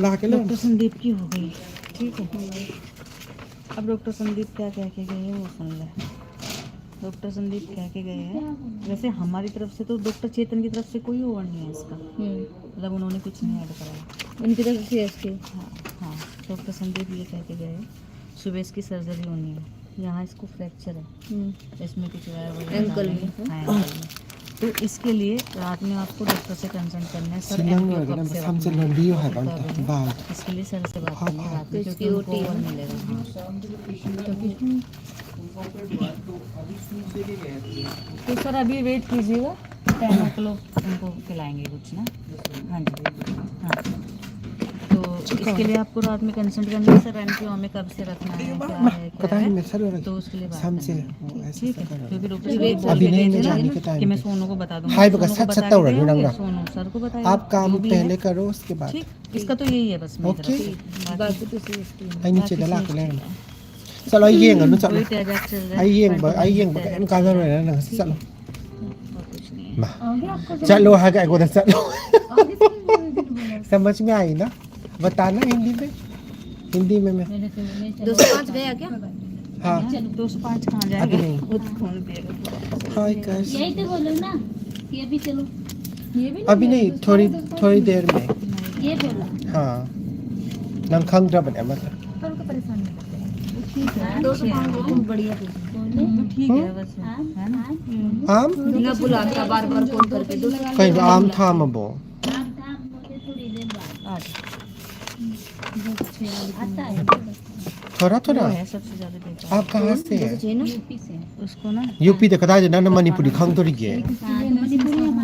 ला के डॉक्टर संदीप की हो गई। ठीक है, अब डॉक्टर संदीप क्या कह के गए हैं वो सुन ले। डॉक्टर संदीप कह के गए हैं, वैसे हमारी तरफ से तो डॉक्टर चेतन की तरफ से कोई ओवर नहीं है इसका, मतलब उन्होंने कुछ नहीं ऐड कराया उनकी तरफ से इसके। हाँ हाँ, डॉक्टर संदीप ये कह के गए सुबह इसकी सर्जरी होनी है, यहाँ इसको फ्रैक्चर है, इसमें कुछ एंकल में। हाँ, एंकल में। तो इसके लिए रात में आपको डॉक्टर से कंसल्ट करना है सर। इसके लिए सर से बात करनी है रात में, क्योंकि उनको ओवर मिलेगा। तो सर अभी वेट कीजिएगा, 10 o'clock उनको खिलाएंगे कुछ ना। हाँ जी, हाँ। तो इसके लिए आपको रात में कंसल्ट करना है सर, एमपीओ में कब से रखना है, क्या है, तो उसके लिए बात करनी है। ठीक है, क्योंकि डॉक्टर अभी नहीं कि मैं सोनू को बता दूँगा, सोनू सर को बताइए। आप काम पहले करो उसके बाद। ठीक, इसका तो यही है बस। ओके, बाकी तो नीचे डला के ले चलो ये नो चलो इन काजर में ना चलो चलो है क्या को चलो समझ में आई ना, बताना हिंदी में मैं 205 गया क्या? हाँ 205 कहाँ जाएगा? अभी नहीं। हाय गाइस, यही तो बोलो ना कि अभी चलो। ये भी अभी नहीं, थोड़ी देर में। ये बोला हाँ नंग खंग ड्रा बने मतलब उनको परेशान नहीं करते। ठीक है, 205 बिल्कुल बढ़िया ठीक है बस, है ना। आम ना बुलाता बार बार फोन करके कहीं आम था मबो थोड़ी देर बाद आता है। थोड़ा है सबसे ज्यादा देखा। आप कहाँ से हैं? यूपी से उसको ना यूपी तो कदा जना मणिपुरी खंग तो रही है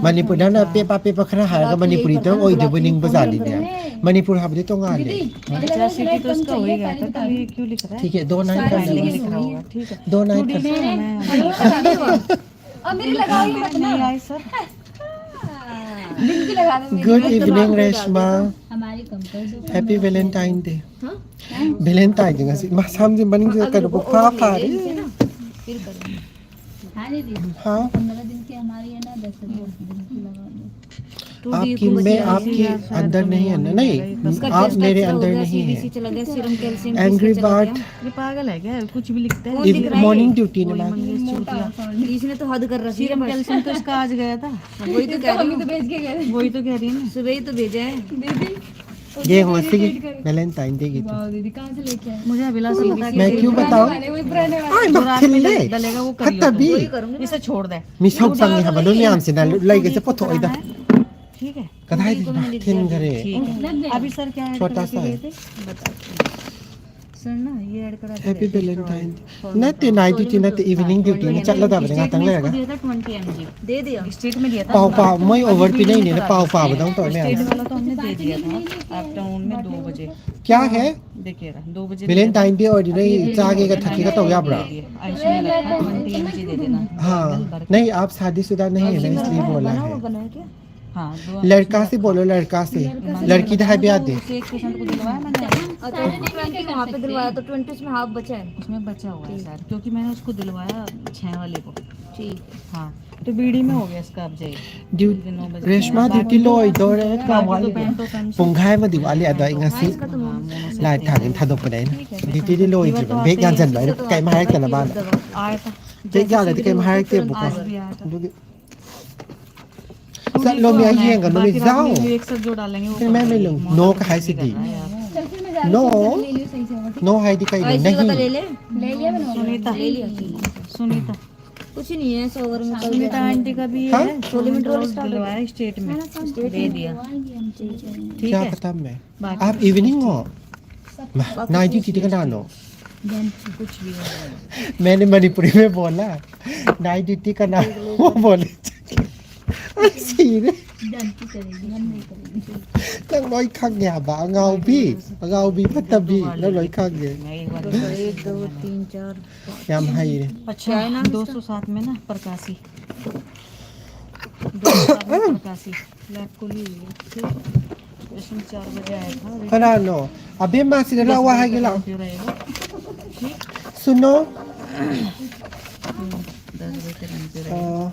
मणिपुर ना पेपा खरा हागा मणिपुरी तो ओई दे बनिंग बजाली ने मणिपुर हाबदे तो गाले 85 की तो उसका हो ही गया था, तो ये क्यों लिख रहा है? ठीक है 2 नाइट कर लिख रहा होगा। ठीक है, 2 नाइट अब मेरी लगाओ मत ना नहीं आई सर। दिन की लगा दो। गुड इवनिंग रेशमा, हमारी कम कर दो। Happy Valentine day. Valentine day से मा सामने बनिंग से कर फा रे फिर करेंगे। हाँ दीदी, हां 15 दिन की हमारी है ना, 10 दिन की लगा दो। आपकी मैं आपके अंदर नहीं है ना, नहीं आप मेरे अंदर नहीं है। चला गया सीरम कैल्शियम एंग्री बर्ड ये पागल है क्या? कुछ भी लिखता है। मॉर्निंग ड्यूटी ने इसने तो हद कर रहा। सीरम कैल्शियम तो इसका आज गया था। वही तो कह रही हूं, भेज के गए। वही तो कह रही है ना, सुबह ही तो भेजा है दीदी। ये हो सी वैलेंटाइन डे की दीदी कहां से लेके आए? मुझे अभिलाष ने बताया। मैं क्यों बताऊं? जो रात में डलेगा वो कर लियो, इसे छोड़ दे। मी सब संग है बनो म्याम से ना लगे से पोथो इदा ठीक है, कदाई थिन करे। अभी सर क्या छोटा सा है। सर ना ये ऐड करा हैप्पी वैलेंटाइन नते नाइट ड्यूटी नते इवनिंग ड्यूटी ने चलला दा बने तंग लेगा 20 mg दे दिया स्टेट में दिया था। पाव मैं ओवर पी नहीं ने पाव बताऊं तो मैं स्टेट वाला तो हमने दे दिया था आफ्टरनून में 2 बजे। क्या है देखिएगा 2 बजे वैलेंटाइन डे और नहीं जागेगा थकेगा तो याबरा आयुष्मान रखा 20 mg दे देना। हाँ नहीं आप शादीशुदा नहीं है ना इसलिए बोला है। बना क्या? हाँ लड़का से बोलो, लड़का से लड़की तो है ब्याह दे। एक पेशेंट को दिलवाया मैंने, अच्छा 20 वहां पे दिलवाया तो 20 में हाफ बचा है। उसमें बचा हुआ है सर, क्योंकि मैंने उसको दिलवाया 6 वाले को। ठीक हाँ तो बीडी में हो गया इसका अब जाइए ड्यूटी रेशमा ड्यूटी लोई दौरे कावाली पुंगाई में दिवाली अदा ngasi लाइ थागिन थादोक पदai ड्यूटी दि लोई जिबन बेग यान जन bye kai ma hayak na ba आया था बेग यान दि kai ma hayak te bu आज भी आया था। सर लो मैं ये गन में जाओ एक साथ जो डालेंगे वो फिर मैं मिलूं नो का है सिटी चल फिर मैं जा नो ले लियो सही से होगा। नो है दिखाई ले नहीं ले लिया मैंने। सुनीता ले लिया सुनीता कुछ नहीं है 100 ओवर में कल सुनीता आंटी का भी हाँ? है सोलिमेंट्रोल दिलवाया स्टेट में दे दिया। ठीक क्या है पता मैं आप इवनिंग हो नाइट ड्यूटी का नानो कुछ भी हो। मैंने मणिपुरी में बोला नाइट ड्यूटी का नाम वो बोले सीरे तंग लोई खंग या बा गाओ भी पता भी लोई खंग है 1 2 3 4 याम हाई रे अच्छा है ना 207 में ना प्रकाशी 207 में प्रकाशी लैब को ली हुई है। इसमें 4 बजे आया था। करा नो अबे मां से ला वा है गेला सुनो 10 बजे तक रहेगा।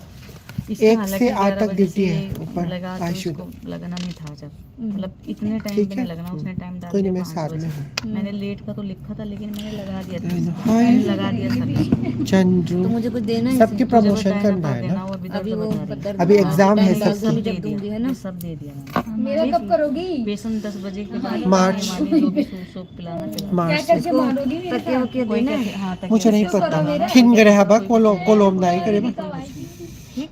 इसका 1 हालांकि से 8 11 तक बजे ड्यूटी से है ऊपर लगा तो आशु उसको लगना नहीं था जब मतलब इतने टाइम ठीक पे है नहीं लगना उसने टाइम डाल कोई नहीं दिया मैं 5 साथ में बजे हूँ मैंने लेट का तो लिखा था लेकिन मैंने लगा दिया था हाय मैंने लगा दिया था इसको। चंद्रू तो मुझे कुछ देना है सबकी इसे? तुझे प्रमोशन बताया करना कब है देना ना वो अभी तक अभी तो वो बता रही है। अभी एग्जाम है टाइम डाल के सबकी अभी जब दूंगी है ना। ये सब दे दिया मैंने मेरा कब करोगी? बेसन 10 बजे के बाद मार्च। मानी जो भी सूप सूप पिलाना पिला मार्च कैसे मारोगी मेरे तकिए वकिए कोई देना कहते है? हाँ तक मुझे नहीं पता खिन गए हबा कोलोम नहीं करे ठीक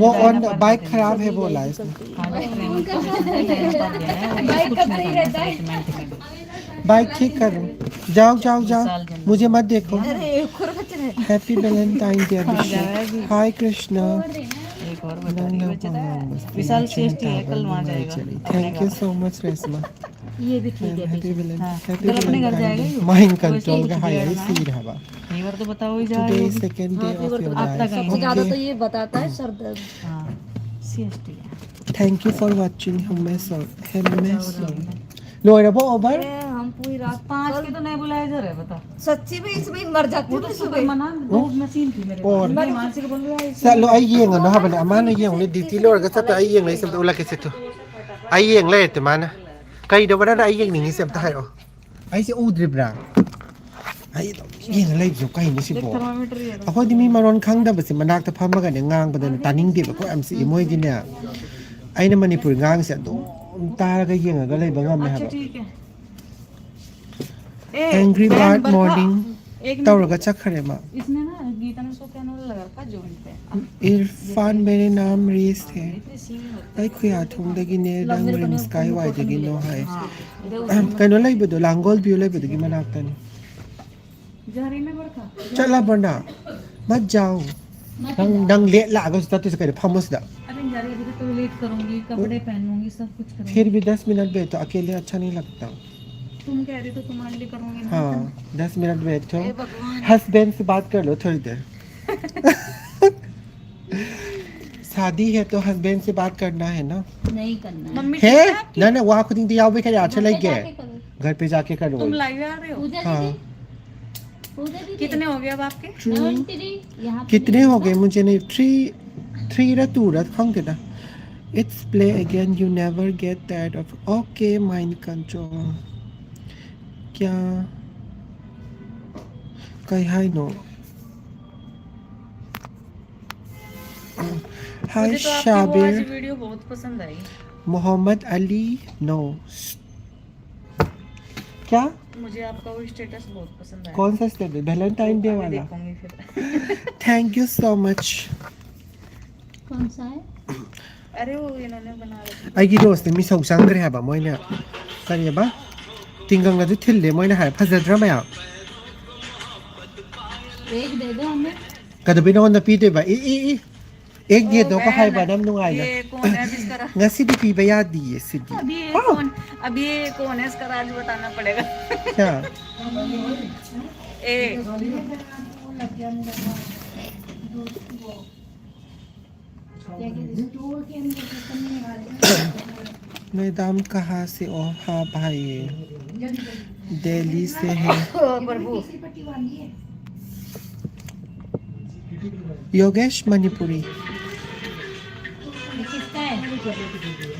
वो ऑन बाइक खराब है बोला है इसने हाँ डॉक्टर ने बाइक कब सही रहता है बाइक ठीक करो जाओ जाओ जाओ मुझे मत देखो अरे खुरखचर है। हैप्पी वैलेंटाइन डे अभिषेक हाय कृष्णा एक और बता रही है विशाल श्रेष्ठ है कल वहाँ जाएगा thank you so much Reshma ये भी ठीक है हैप्पी कल अपने घर जाएगा ही माइंड कंट्रोल का हाई सी रहा फीवर तो बताओ ही जा today second day of your life सबसे ज्यादा तो ये बताता है सर दर्द। हाँ CST thank you for watching लो रे वो ओवर हम पूरी रात 5 के तो नहीं बुलाए जा रहे बता सच्ची में इसमें मर जाती हूँ सुबह मना दो मशीन थी मेरे और मानसिक बोल रहा है चलो आई Young no habana amana yeng ni diti lor ga sata ai yeng lai sem ula ke setu ai yeng lai te mana kai do bana ai yeng ni sem ta hai o ai se udri bra ai do yeng lai jo kai ni si bo thermometer ये akhoi di mi maron khang da basi manak ta pham ga ne ngang ba da taning de ba ko am si moi gi ne ai na manipur ngang se do ta ga yeng ga lai ba ngam me ha अच्छा ba ठीक है angry bird morning एक tawra ga chakhare ma इसने ना गीता ने उसको कैनोल लगा रखा जॉइंट पे इरफान मेरे नाम रेस है आई खुया थोंदगी ने रंग रिम स्काई वाइदगी नो हाय कनो लाइबदो लांगोल बियो लाइबदगी मनाक्तनी जहरी में बड़का चला बना मत जाओ डंग ले लागो स्टेटस से करे फमस दा अरे जहरी अभी तो लेट करूंगी कपड़े पहनूंगी सब कुछ करूंगी फिर भी 10 मिनट बैठो अकेले अच्छा नहीं लगता तुम कह रही तो तुम्हारे लिए करूंगी ना हाँ 10 मिनट बैठो हस्बैंड से बात कर लो थोड़ी देर शादी है तो हस्बैंड से बात करना है ना नहीं करना मम्मी है ना ना वहाँ खुद इंतजार भी करे अच्छा लग गया घर पे जाके करो तुम लाइव आ रहे हो हाँ कितने हो गए अब आपके यहाँ कितने हो गए मुझे नहीं 3 रा 2 रा खंग देना It's play again you never get tired of okay mind control क्या कहीं हाय नो हाय मुझे तो आपकी वो आज शाबिर वीडियो बहुत पसंद आई मोहम्मद अली नो क्या मुझे आपका वो स्टेटस बहुत पसंद आया कौन सा स्टेटस वैलेंटाइन डे वाला देखूंगी फिर थैंक यू सो मच कौन सा है? अरे वो इन्होंने बना रखा ꯑꯩꯒꯤ ꯔꯣꯁꯇꯤ ꯃꯤꯁꯧ ꯆꯪꯈ꯭ꯔꯦ ꯍꯥꯏꯕ ꯃꯣꯏꯅ ꯀꯔꯤꯕ ꯇꯤꯡꯒꯪꯒꯁꯨ ꯊꯤꯜꯂꯦ ꯃꯣꯏꯅ ꯍꯥꯏ ꯐꯖꯗ꯭ꯔꯥ ꯃꯌꯥꯝ एक दे दो हमें। ꯀꯩꯗꯧꯕꯩ ꯅꯉꯣꯟꯗ ꯄꯤꯗꯣꯏꯕ ꯏ एक दे दो का हाइबा नम नुंगाइना ये कौन है जिसका रा- ngasidi piba yadi sidi अभी ये कौन है इसका राज बताना पड़ेगा क्या ए मैडम कहाँ से ओ हाँ भाई दिल्ली से है प्रभु योगेश मणिपुरी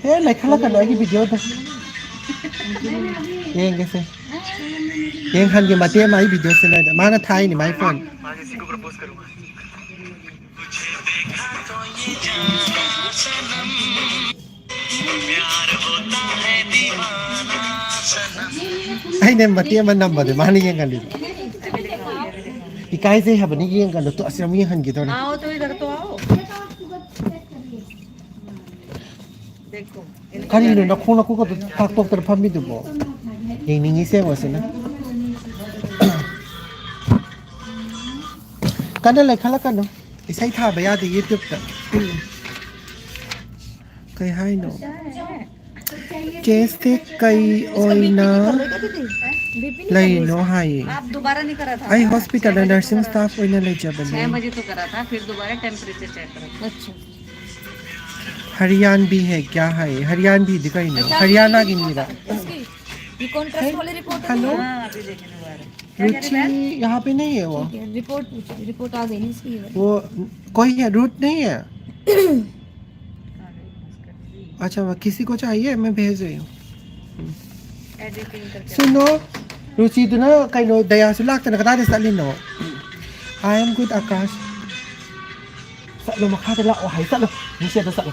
है मैं खला कर लगी वीडियो तो ये कैसे ये खान के माते माई वीडियो से ना माना था ही नहीं माई फोन आई ने माते मन नंबर दे मानी ये गली इकाई से है बनी ये गल तो असम ये हन की तो ना आओ तो इधर तो आओ देखो कहीं ना खोना को तो ताक तो तरफ हम भी तो बो ये नहीं से वो से नाกันอะไรคะแล้วกันเนาะใช้ท่าไปยาดียุบๆแต่เคยให้เนาะเจสเทไกโอยนะเลยเนาะให้ आप दोबारा नहीं करा था ไอ हॉस्पिटल नर्सिंग स्टाफ ओय ना ले जब 6 बजे तो करा था फिर दोबारा टेम्परेचर चेक करा था अच्छा हरियाणवी है क्या है हरियाणवी दिखाई ना हरियाणा की मीरा ये कॉन्ट्रास्ट वाली रिपोर्ट है। हेलो हाँ अभी देखेंगे दोबारा रुचि यहाँ पे नहीं है वो रिपोर्ट आ गई नहीं इसकी वो कोई है रूट नहीं है अच्छा मैं किसी को चाहिए मैं भेज रही हूँ एडिटिंग करके सुनो रुचि तो ना कहीं नो दया सुलाक तो ना कदा दे सालिन नो I am good आकाश सालो मखा ते ला ओ हाय सालो निเสียतो सालो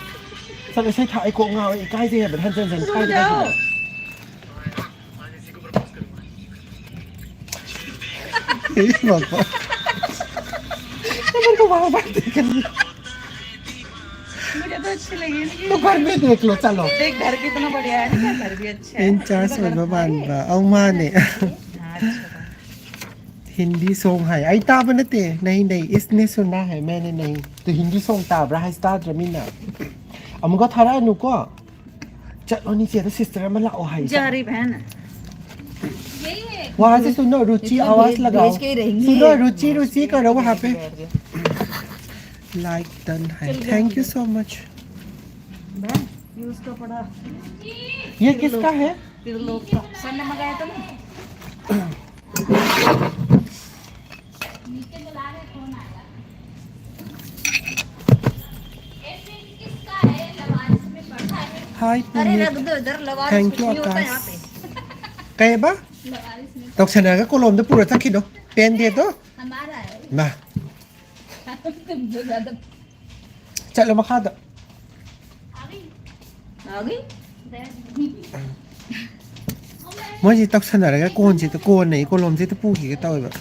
ใช้ถ่ายโกงเงาไอ้ใกล้สิแบบท่านเซนใช่ได้เฮ้ยบอกว่ามันก็วางบ้านกัน मुझे तो अच्छी लगी इनकी तो घर में देख लो चलो देख घर कितना बढ़िया है ना घर भी अच्छा है 50 बन बाเอามาเนี่ย हाँ अच्छा था हिंदी सॉन्ग है आई ता बनते नहीं इसने सुना है मैंने नहीं तो हिंदी सॉन्ग ता रहा है स्टार्ट रमीना अब मुझे थारा नु को चलो नीचे तो सिस्टर में ला ओ है जारी बहन वहां से सुनो रुचि आवाज लगाओ सुनो रुचि करो वहां पे लाइक डन है थैंक यू सो मच बहन ये उसका पड़ा ये किसका है फिर लोग का सर ने मंगाया था ना हाय अरे रख दो इधर लवारिस थैंक कुछ यू नहीं होता आकाश यहाँ पे कहे बा तो सना का कोलम तो पूरा तक दो पेन दे दो हमारा है ना तुम जो ज्यादा चलो मखा दो आ गई मुझे तक सना का कौन सी तो कौन नहीं कोलम से तो पूछी के तो बा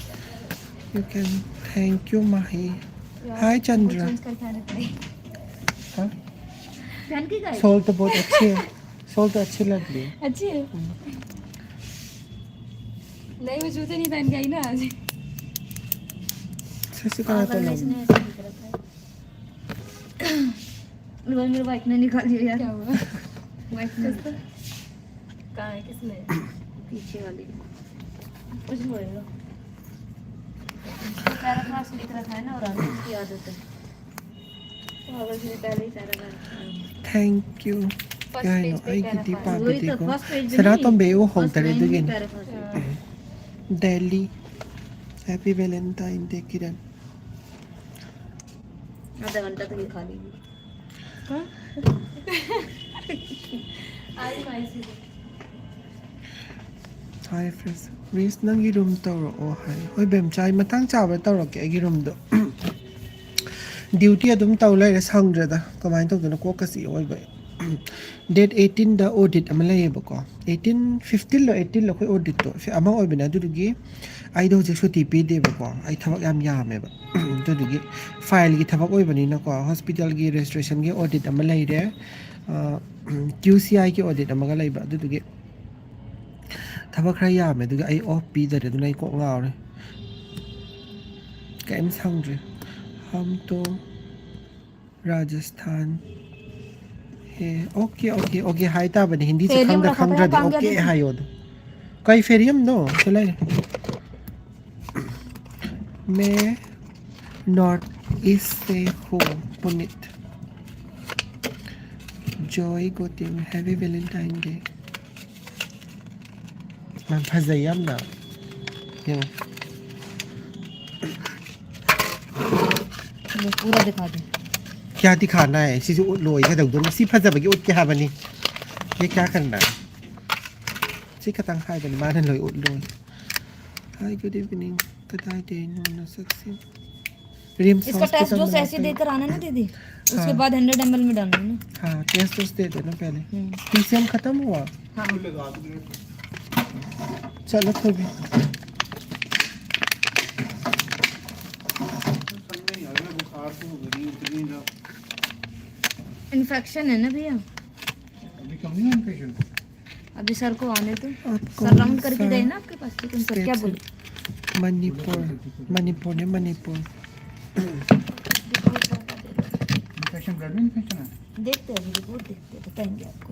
you can thank you mahi hi chandra change करके आने पड़े हाँ पहन के गए सोल तो बहुत अच्छी है सोल तो अच्छी लग रही है अच्छी है नहीं वो जूते नहीं पहन के आई ना आज सच्ची कहा तो लग मेरे वाइफ ने निकाल लिया यार क्या हुआ वाइफ का कहाँ है किसने पीछे वाली कुछ बोलेगा पैराग्राफ लिख रखा है ना और आगे की आदत है तो अगर से पहले ही पैराग्राफ thank you First क्या page नो पे आई पैराग्राफ किती पाप वही तो देखो first page पे सना नहीं, तुम बेवो हो first तरे line दुगिन में paragraph है। दिल्ली हैप्पी वैलेंटाइन डे किरण आधा घंटा तक ये खा लेगी हाय फ्रेंड्स रिस नंगी रूम तौरो ओ हाय होय बेम चाय मतंग चाबे तौरो के आई रूम दो ड्यूटी अदुम तौ लेरे संग्रदा कमाइन तौदना को कसी ओय बे डेट 18 दा ऑडिट अमा लेबको 18 15 लो 18 लो कोई ऑडिट तो फे अमा ओय बिना दुदुगी आई दो जे छुट्टी पी देबको आई थबक याम यामेबा दुदुगी फाइल की थबक ओय बनी ना को हॉस्पिटल की रजिस्ट्रेशन की ऑडिट अमा लेरे QCI की ऑडिट अमा लेबा दुदुगी थबक खरा यामे दुगी आई ऑफ पी दरे दुनाई को ngaure कैम संग्रे हम तो राजस्थान है ओके हाय ता बने हिंदी से खंगदा दे ओके हाय ओद कई फेरियम नो चले मैं नॉर्थ ईस्ट से हूँ पुनित जॉय गोटिंग हैप्पी वैलेंटाइन डे मैं फजयम ना ये वो पूरा दिखा दे क्या दिखाना है सी लोई का दगदो सी फजबगी उठ के हा बनी ये क्या करना है सी का तंग हाय बनी माने लोई उठ लोई हाय गुड इवनिंग कदाई डे नो न सक्सी रिम इसका टेस्ट डोज ऐसे देकर आना ना दीदी उसके बाद 100 ml में डालना है ना हाँ टेस्ट डोज दे देना पहले पीसीएम खत्म हुआ हाँ चलो तो भी इन्फेक्शन है ना भैया अभी सर को आने तो आपको सर राउंड करके गए ना आपके पास लेकिन सर क्या बोले मणिपुर ने मणिपुर इन्फेक्शन ब्लड में इन्फेक्शन है देखते हैं अभी रिपोर्ट देखते हैं बताएंगे आपको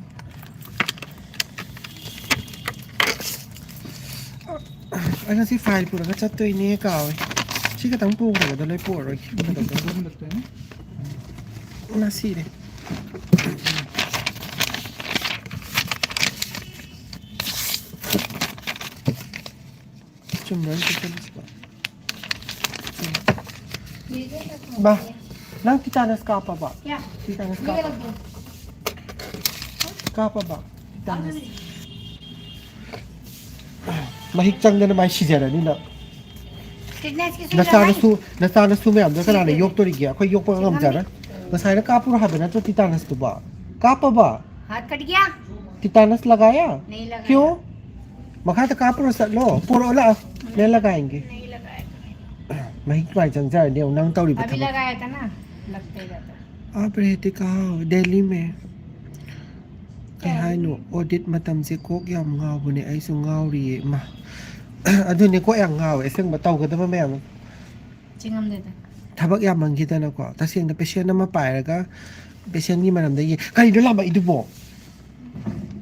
anh si file pura ka chatto ini ka oi si ka tang pu ka da lai pu roi ki ka da दोनों लगते हैं na si de chum ran ki chum ba ba Nang titanas ka pa ba? क्या Titanas ka ये pa. रख दो Ka pa ba? Titanas. Mahig chang na naman shijara nila. कितना इसकी सुई Nasana su mayam da kana yok to rigya. Akoy yok pa ngam jara. Nasay na ka puro habe na to titanas to ba? Ka pa ba? हाथ cut गया Titanas lagaya? नहीं लगा क्यों? Makata ka puro sa lo. Puro la. Le lagayenगे. नहीं लगाया Mahig pa chang jara ne nang tauri ba अभी thaba. लगाया था ना लगते ही जाता आप रहते कहाँ हो दिल्ली में kay haino audit matam se kok yam ngaw bune ai su ngaw ri ma aduni ko yang ngaw eseng ba taw ga da ma yam Chingam देता thabak yam mang kita na ko ta sing na patient na ma pai ra ga patient ni manam da yi kai do la ba idu bo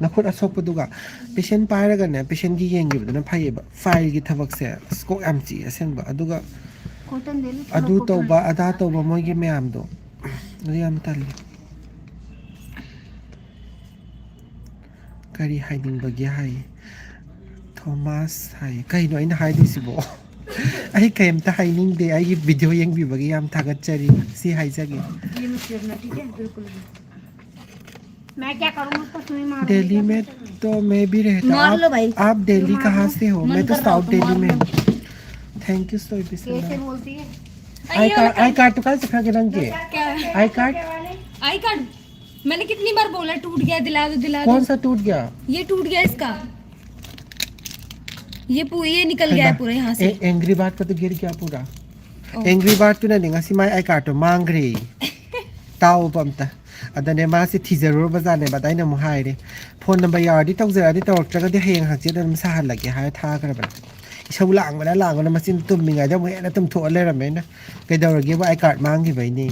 na khut asok pa duga patient pai ra ga ne patient gi yeng gi ba na phai ba file gi thabak se ko am chi eseng ba aduga cotton they low adu taw ba ada taw ba moy gi mayam do ri am tal kari hiding bagi hai Thomas hai kai no ina hiding si bo ai kai am ta hiding de ai video yang bi bagi am thagat chari si hai jagi ये मत करना ठीक है बिल्कुल भी मैं क्या करूँ उसको सुई मार दिल्ली में तो मैं भी रहता मार लो भाई। आप दिल्ली कहाँ से हो मैं तो कर रहा साउथ हूँ, दिल्ली में मार हूँ थैंक यू सो कैसे मच बोलती है आई कार्ड तो कल सिखा के रंग के क्या आई कार्ड आई कार्ड मैंने कितनी बार बोला टूट गया दिला दो कौन सा टूट गया ये टूट गया इसका ये निकल गया है पूरा यहाँ से एंग्री बात पर तो गिर गया पूरा एंग्री बात तो नहीं ngasi mai आई कार्ड तो मांग रही ताओ बमता adane ma si thizaro bazane badai na mu haire phone number yadi tawzara di tawtra ga de heng hak je dan sa hal lagi ha tha kar ba isau lang na masin tum mi nga da mu na tum tho le ra me na kai daw ge ba ai card mang gi bai ni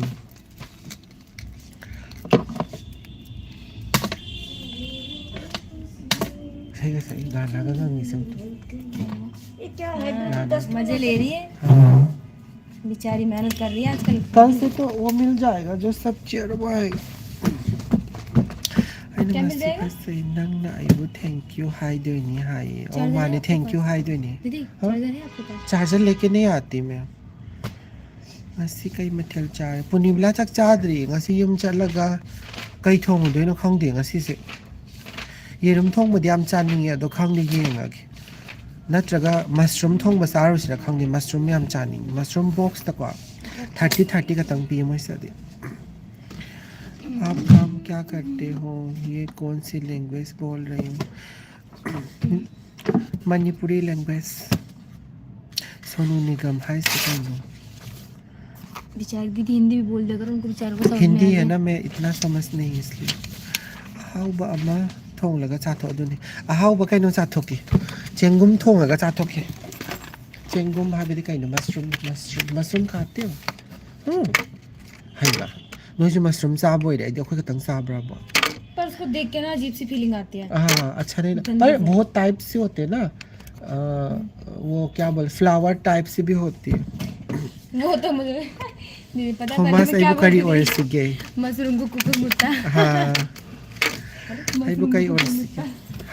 sai ga sai गाना ga ngi sam ये क्या है मजे ले रही है बेचारी मेहनत कर रही है आजकल कल से तो वो मिल जाएगा जो सब चेयर बॉय क्या मिल जाएगा? नंग ना आइबो थैंक यू हाय दोनी हाय ओ माने थैंक यू हाय दोनी दीदी हाँ? चार्जर है आपके पास चार्जर लेके नहीं आती मैं ngasi kai mathel char punibla chak chadri ngasi yum chalaga kai thong do no khang de ngasi se yerum thong ma diam chani ya do khang ni yeng ag natraga mushroom thong ba saru sira khang ni mushroom yam chani mushroom box ta kwa 30 का तंग P मुझसे दे आप काम क्या करते हो ये कौन सी लैंग्वेज बोल रही हूँ मणिपुरी लैंग्वेज सोनू निगम हाय सिकंदो बेचारी दीदी हिंदी भी बोल देकर उनको बेचारों को समझ में हिंदी आ है जाए। ना मैं इतना समझ नहीं इसलिए हाउ बा अमा थोंग लगा चाथो दुनी हाउ बा कइनो चाथोकी चेंगुम थोंग लगा चाथोकी चेंगुम हाबेदी कइनो मशरूम खाते हो हाय बा नोज मशरूम चाबो रे देखो खतंग चाबरा बा पर उसको देख के ना अजीब सी फीलिंग आती है हाँ अच्छा नहीं पर बहुत टाइप से होते हैं ना वो क्या बोल फ्लावर टाइप से भी होती है वो तो मुझे दीदी पता है थोमास पहले मैं क्या आई करी और बोलती सिगे थी? मशरूम को कुकुर मुट्टा हाँ आई करी और सिगे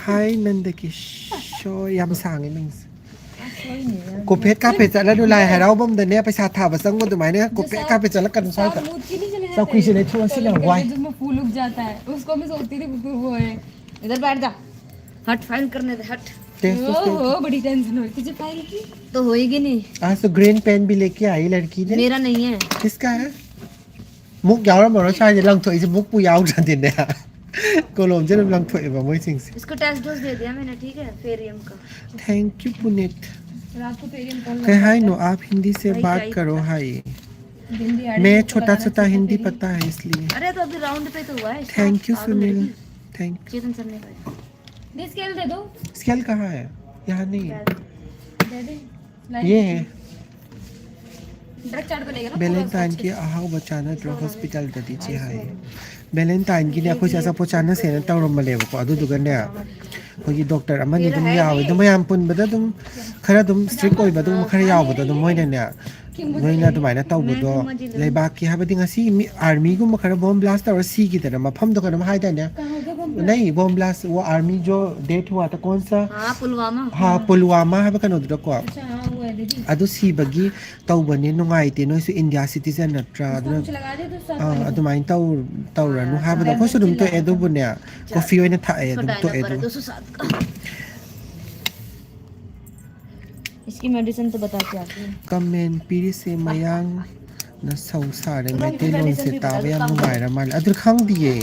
हाय नंदकी शो यम सांगे नंग को पेट का पेट चलाดูลายให้เราบ่มเดเนี่ยไปสาถาบสังบ่ดูไหมเนี่ยको पेट का पेट चलाกันซอยกับ मूड की नहीं चले सब कुछ ने थोड़ा सी लग वाई जिसमें फूल उग जाता है उसको मैं सोचती थी कुकुर वो है इधर बैठ जा हट फाइन करने दे हट टेस्ट ओहो बड़ी टेंशन हो रही तुझे फाइल की तो होएगी नहीं आज तो ग्रीन पेन भी लेके आई लड़की ने मेरा नहीं है किसका है मुक यावแล้วหมดแล้วชายจะลังถอยจะมุกปูยาวจังดิเนี่ยก็ลมจะลังถอยแบบไม่จริงสิ इसको टेस्ट डोज दे दिया मैंने ठीक है फेरियम का थैंक यू पुनीत रात को पेरियम कॉल कहे हाय नो आप हिंदी से बात करो हाय हिंदी मैं छोटा छोटा हिंदी पता है इसलिए अरे तो अभी राउंड पे तो हुआ है thank you Sunil thank Chetan sir ने कहा दे स्केल दे दो स्केल कहाँ है यहाँ नहीं है दे दे ये है ड्रग चार्ट को लेगा ना वैलेंटाइन की अहाव बचाना ड्रग हॉस्पिटल दा दीजिए हाय वैलेंटाइन की ने अखोई असा पोचाना सेना तौरम लेबको अदुदुगा ने अखोई डॉक्टर अमनी दुम यावे दुम याम पुनबदा दुम खरा दुम स्ट्रिक्ट ओइबदा दुम खरा यावबदा दुम मोइना ने नोइना दुमाइना तौबदो लेबाकी हाबदि ngasi आर्मी गुम खरा बॉम्ब ब्लास्ट और सी की तरह मफम दो कनम हाइदा ने नहीं बॉम्ब ब्लास्ट वो आर्मी जो डेट हुआ था कौन सा हाँ पुलवामा हाँ पुलवामा है कनो दो को अच्छा हाँ वो है दीदी ꯑꯗꯨ ꯁꯤꯕꯒꯤ ꯇꯧꯕꯅꯦ ꯅꯨꯡꯉꯥꯏꯇꯦ ꯅꯣꯏꯁꯨ ꯏꯟꯗꯤꯌꯥ ꯁꯤꯇꯤꯖꯦꯟ ꯅꯠꯇ꯭ꯔꯥ ꯑꯗꯨꯅ लगा दे तो सब ꯑꯗꯨꯃꯥꯏꯅ ꯇꯧꯔꯅꯨ ꯍꯥꯏꯕꯗꯣ ꯑꯩꯈꯣꯏꯁꯨ ꯑꯗꯨꯝ ꯇꯣꯛꯑꯦ ꯑꯗꯨꯕꯨꯅꯦ ꯀꯣꯐꯤ ꯑꯣꯏꯅ ꯊꯛꯑꯦ इसका ꯑꯗꯨꯝ डायना ꯇꯣꯛꯑꯦ पर है ꯑꯗꯨꯒ 207 का इसकी मेडिसिन तो बता के आती हूँ ꯀꯃꯦꯟ ꯄꯤꯔꯤꯁꯦ ꯃꯌꯥꯡꯅ ꯁꯧ ꯁꯥꯔꯦ तुरंत की ꯃꯩꯇꯩꯂꯣꯟꯁꯦ मेडिसिन भी बता ꯇꯥꯕ दो ꯌꯥꯝ कम ꯅꯨꯡꯉꯥꯏꯔ ꯃꯥꯜꯂꯦ ꯑꯗꯨ ꯈꯪꯗꯤꯌꯦ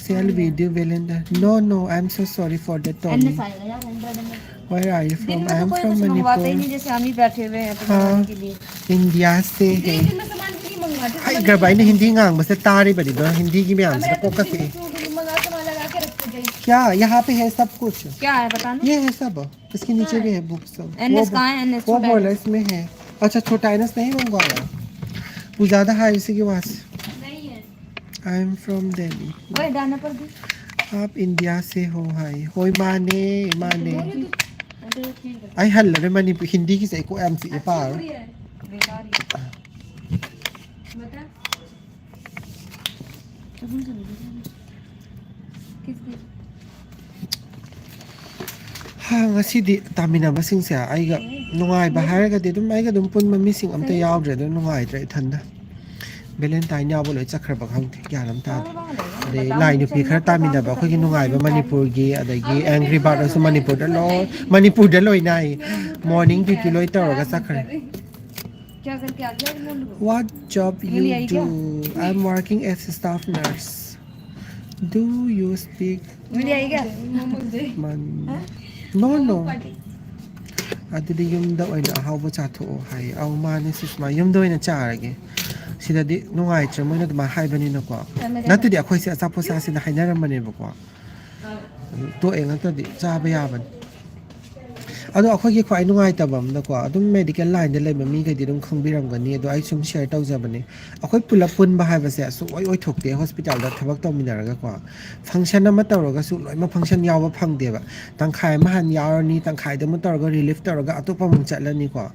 Sell video Belinda. No, I'm so sorry for that, Tommy. NS आएगा यार 100 Where are you दिन from? में तो I'm कोई from कुछ मंगवाता ही Manipur. नहीं जैसे हम ही बैठे हुए हैं तो हाँ मंगवाने के लिए India से है. दिन में सामान भी नहीं मंगवाते हाय गरबाई ने हिंदी ngang तारी बड़ी दो हिंदी की मैं आंसर को दिन के में सूट मंगा के वहाँ लगा के रखते थे क्या यहाँ पे है सब कुछ क्या है बताना ये है सब इसके नीचे भी है बुक सब एनएस कहाँ है एनएस वो बोला इसमें है अच्छा छोटा एनएस नहीं मंगवाया वो ज़्यादा है इसी के पास नहीं है आई एम फ्रॉम दिल्ली वही डालना पर भी आप इंडिया से हो हाय होय माने आई हल रे मणिपुर हिंदी की से को एम सी पार बेकार ही बता ngasi taminabasingse aiga nungai ba haragadi dum aiga dum punma mising amta yaudre do nungai tre thanda Valentine yawo loi chakhra ba khangti kyanam ta de lai nu pi khar tamina ba khoi gi nungai ba manipur gi adagi angry bird asu manipur da loi nai morning duty loi taraga chakhra क्या करके आ गया Molu what job you do I'm working as a staff nurse do you speak मिल आई क्या man no adudi yumda oina ahawba chatho hai aw mane sisma yumda oina charage sidadi nungai tre moina duma haibani na ko natudi akhoi se achapo sa sina hainaramane ba ko to engata di chaba yaban ado akhoi gi khwai nungai tabam na ko adum medical line de leba mi ga di dum khangbiramgani ado ai sum share tawjabane akhoi pulap pun ba haiba se su oi thokte hospital da thabak tawminaraga ko function ama tawraga su loima function yawa phangde ba tangkhai ma han yarani tangkhai da ma tawraga relief tawraga atopa mung chatlani ko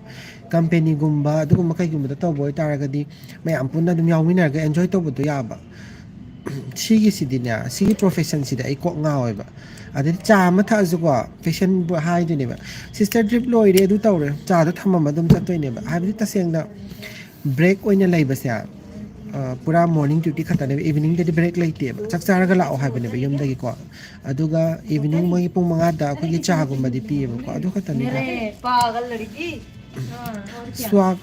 company gumba adugumba kai gumba da tawboy taraga di mayam punna dum yawminaraga enjoy tawbudo yaba sigi sidina sigi profession sida ai ko ngaoi ba adin cha ma tha zu ko fashion bu hai du ne ba sister drip loi re du taw re cha da thamma ma dum chatoi ne ba habi ta seng da break oina lai ba sa pura morning duty khata ne evening de break lai te ba chak chara ga la hai ba ne ba yum da gi ko aduga evening mo gi pung manga da ko gi cha gum ba di pi ba ko adu khata ne मेरे पागल लड़की swag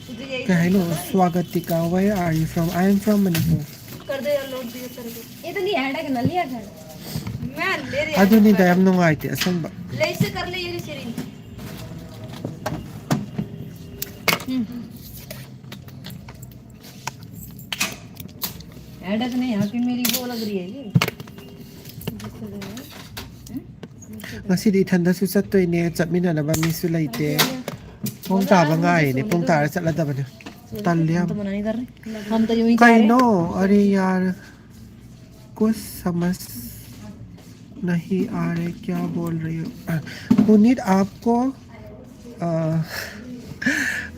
ka hello swagatika where are you from I am from Manipur कर दे load दिए करके ये तो नहीं Honda के नलिया कर मैं ले रही adu ni da yam nungai te asamba ले इसे कर ले ये सिरिंज हेडेक नहीं यहाँ की मेरी वो लग रही है ये ngasi thanda su chattoi ne chapmina na ba mi su laite pong ta ba ngai ne pong ta ra chatla da ba ne tan liam तो मना नहीं कर रहे हम तो यूं ही kai no अरे यार कुछ समझ नहीं आ रहे क्या बोल रही हो पुनीत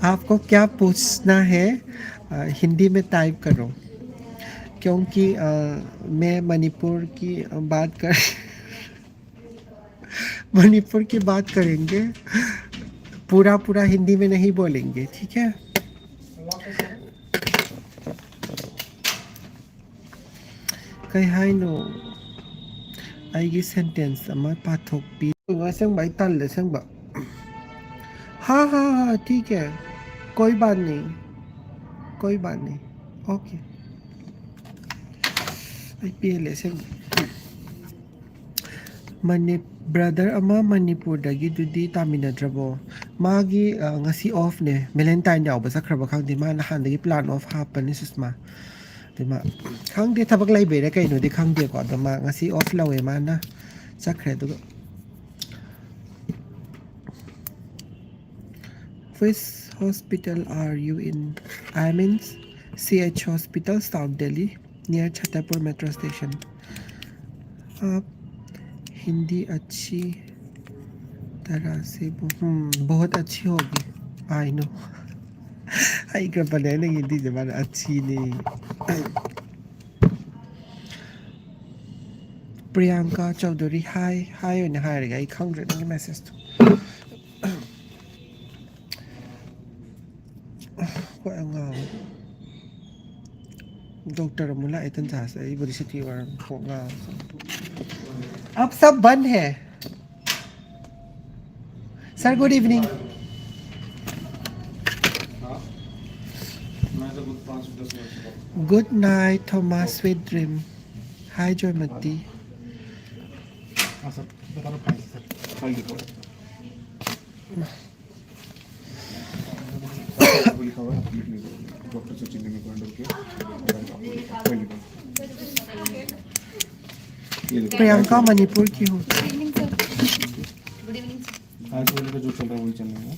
आपको क्या पूछना है हिंदी में टाइप करो क्योंकि मैं मणिपुर की बात कर मणिपुर की बात करेंगे पूरा हिंदी में नहीं बोलेंगे ठीक है kai haino aigi sentence ama pathok pi ngoi sang bai tal le sang ba ha ठीक है कोई बात नहीं okay ai pi le sang mani brother ama manipur dagi dudi taminadrabo magi ngasi off ne valentine yaw ba sakhra ba khangdi ma na han dagi plan off hapani susma ma khangde thabak lai bere kai no di khangde ko da ma ngasi off lawe ma na sakhre du which hospital are you in I'm in CH hospital South Delhi near Chhatapur metro station आप हिंदी अच्छी तरह से बहुत अच्छी होगी I know आई का बनाने हिंदी जबान अच्छी नहीं प्रियंका चौधरी हाय ओने हाय रे आई खंग्रे नंग मेसेज अंगाव डॉक्टर मुला इतन जास आई बड़ी सिटी वार होगा अब सब बंद है sir good evening good night Thomas sweet dream hi Jaymati हाँ सर बता रहा हूँ सर फाइल लिखो लिखा हुआ है लिख लीजिए डॉक्टर सचिन ने को हैंडल किया फाइल लिखो ये देखो प्रियंका मणिपुर की हूँ good evening sir good evening sir आज वाले का जो चल रहा है वही चल रहा है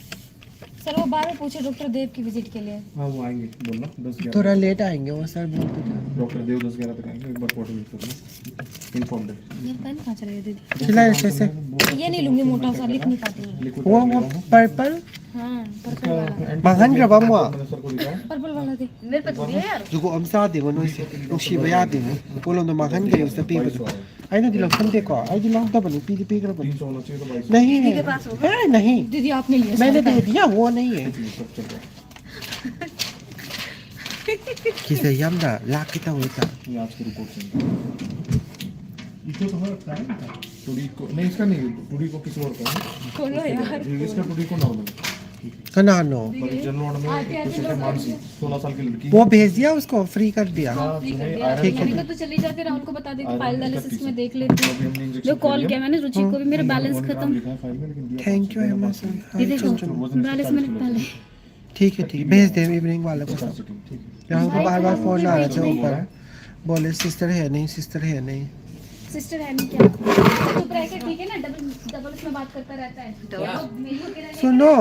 सर वो बार बार पूछे डॉक्टर देव की विजिट के लिए हाँ वो आएंगे बोलना 10-11 थोड़ा लेट आएंगे वो सर बोलते थे डॉक्टर देव 10-11 तक आएंगे एक बार फोटो लिख करना इन्फॉर्म दे ये पेन कहाँ चला गया दीदी खिलाए अच्छे से ये नहीं लूंगी मोटा सा लिख नहीं पाती हूँ लिखो वो पर्पल हाँ पर्पल वाला mahal ka ba mo sir को दिखाओ पर्पल वाला दे मेरे पे थोड़ी है यार jugo am sa de mo no si no si ba ya de mo polo no mahal ka yung sa pi ba ai na dilaw sante ko ai dilaw da ba ni pi pi ka ba 300 होना चाहिए तो 22 नहीं दीदी के पास होगा है नहीं दीदी आपने लिया मैंने दे दिया वो नहीं है सब चल रहा है किसे yamda la kita weta ये आज की रिपोर्ट से इसको तो हर टाइम टुडी को नहीं इसका नहीं टुडी को किसी और का है खोलो यार इसका टुडी को नॉर्मल kanano जनरल वार्ड में एक पेशेंट है मानसी 16 साल की लड़की वो भेज दिया उसको फ्री कर दिया ठीक है तो चली जाके राहुल को बता दे कि फाइल डायलिसिस में देख लेती हूँ जो कॉल किया मैंने रुचि को भी मेरा बैलेंस खत्म लिखा है फाइल में लेकिन दिया थैंक यू वेरी मच ये देखो 42 मिनट पहले ठीक है भेज दे इवनिंग वाले को ठीक है यहाँ को बार बार फोन आ रहा था ऊपर बोले सिस्टर है नहीं सिस्टर है नहीं क्या चुप रह के ठीक है ना डबल में बात करता रहता है सुनो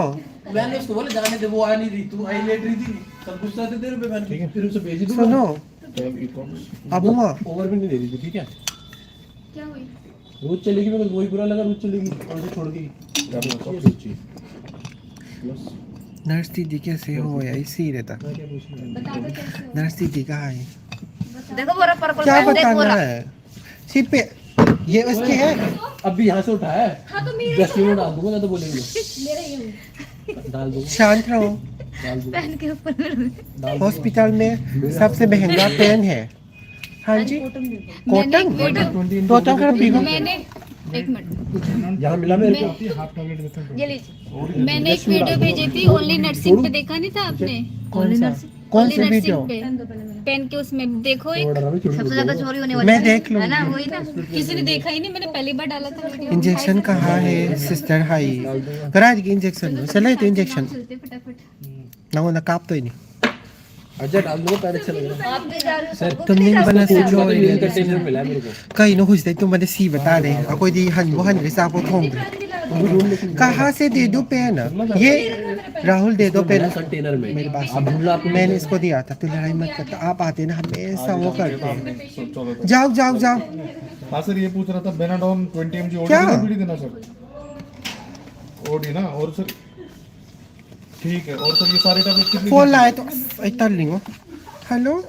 मैंने उसको बोला जाने दे वो आ नहीं रही तू आई लेट रही थी सब गुस्सा थे तेरे पे मैंने फिर उसे भेज दूंगा सुनो तो अब ई-कॉमर्स अब हुआ ओवर भी नहीं दे रही थी ठीक है क्या हुई रोज चलेगी मेरे को वही बुरा लगा रोज चलेगी और उसे छोड़ गई प्लस नर्स दीदी कैसे हो या इसी रहता बता दो कैसे हो नर्स दीदी कहाँ है देखो बोरा पर्पल क्या बताना है सिर्फ पे ये उसके है अब भी यहाँ से उठाया है हाँ तो मेरे 10 मिनट डाल दूंगा ना तो बोलेंगे मेरा ये हुई डाल दूंगा शांत रहो पेन के ऊपर हॉस्पिटल में सबसे महंगा पेन है हाँ जी कॉटन कॉटन का पीगो मैंने एक मिनट यहाँ मिला मेरे को हाफ टैबलेट देता ये लीजिए मैंने एक वीडियो भेजी थी ओनली नर्सिंग पे देखा नहीं था आपने कौन से वीडियो पेन के उसमें देखो एक सबसे ज्यादा चोरी होने वाली मैं देख लूँ वही ना किसी ने देखा ही नहीं मैंने पहली बार डाला था वीडियो इंजेक्शन कहाँ है सिस्टर हाई करा दी इंजेक्शन चले तो इंजेक्शन चलते फटाफट ना वो ना काप तो ही नहीं अच्छा डाल दूंगा पैर अच्छा लगेगा आप भी जा रहे हो सर तुमने बना सी लो कंटेनर मिला मेरे को कहीं ना कुछ तुम मैंने सी बता दे कोई दी हन वो हन रिसा को थोंग कहाँ से दे दो पेन ये राहुल दे दो पेन कंटेनर में मेरे पास अब ढूंढना मैंने इसको दिया था तू लड़ाई मत करता आप आते ना हमेशा वो करते हैं 14 जाओ जाओ जाओ हाँ सर ये पूछ रहा था बेनाडोन 20 mg ओडी क्या? बीडी देना सर ओडी ना और सर ठीक है और सर ये सारे टैबलेट कितने फोन लाए तो इतना लिंगो हेलो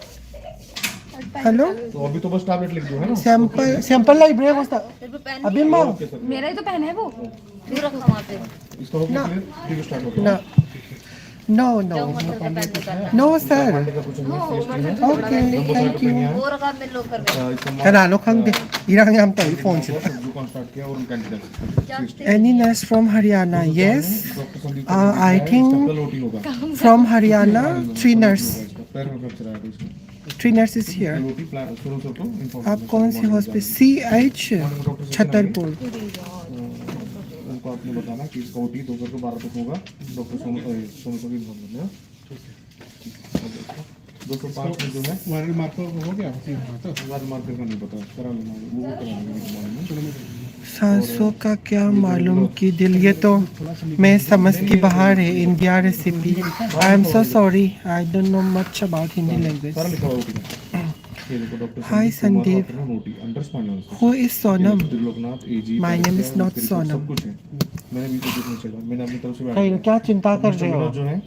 हेलो तो अभी तो बस टैबलेट लिख दो है ना सैंपल लाई ब्रेक होता अभी माँ ओके सर मेरा ही तो पेन है वो क्यों रखा वहाँ पे इसका हो गया क्लियर ठीक है स्टार्ट होता ना no no no sir okay thank you वो रखा मैं लोग कर रहे इसका कना लो खंग दे इरांग हम तो फोन से जो कौन स्टार्ट किया और candidate any nurse from Haryana yes doctor Sandeep I think कल ओटी होगा from Haryana 3 nurse पैर में फ्रैक्चर आया था इसको 3 nurses here ओटी प्लान शुरू से तो इन्फॉर्म आप कौन से हॉस्पिटल CH छतरपुर उनको आपने बताना कि इसका ओटी दोपहर को 12 तक होगा डॉक्टर सोनू को भी इन्फॉर्म करना है 205 में जो है वायरल मार्कर हो गया वायरल मार्कर का नहीं पता करा लेना वो करा लेंगे सांसों का क्या मालूम कि दिल ये तो मैं समझ की बाहर है India recipe I am so sorry I don't know much about Hindi language सारा लिखा हुआ ओटी में ये देखो doctor Hi, Sandeep. OT understand Who is Sonam Trilokinath एजी My name is not Sonam. सब कुछ है मैंने भी तो देखना चला मैंने अपनी तरफ से कहीं क्या चिंता कर रहे हो जो है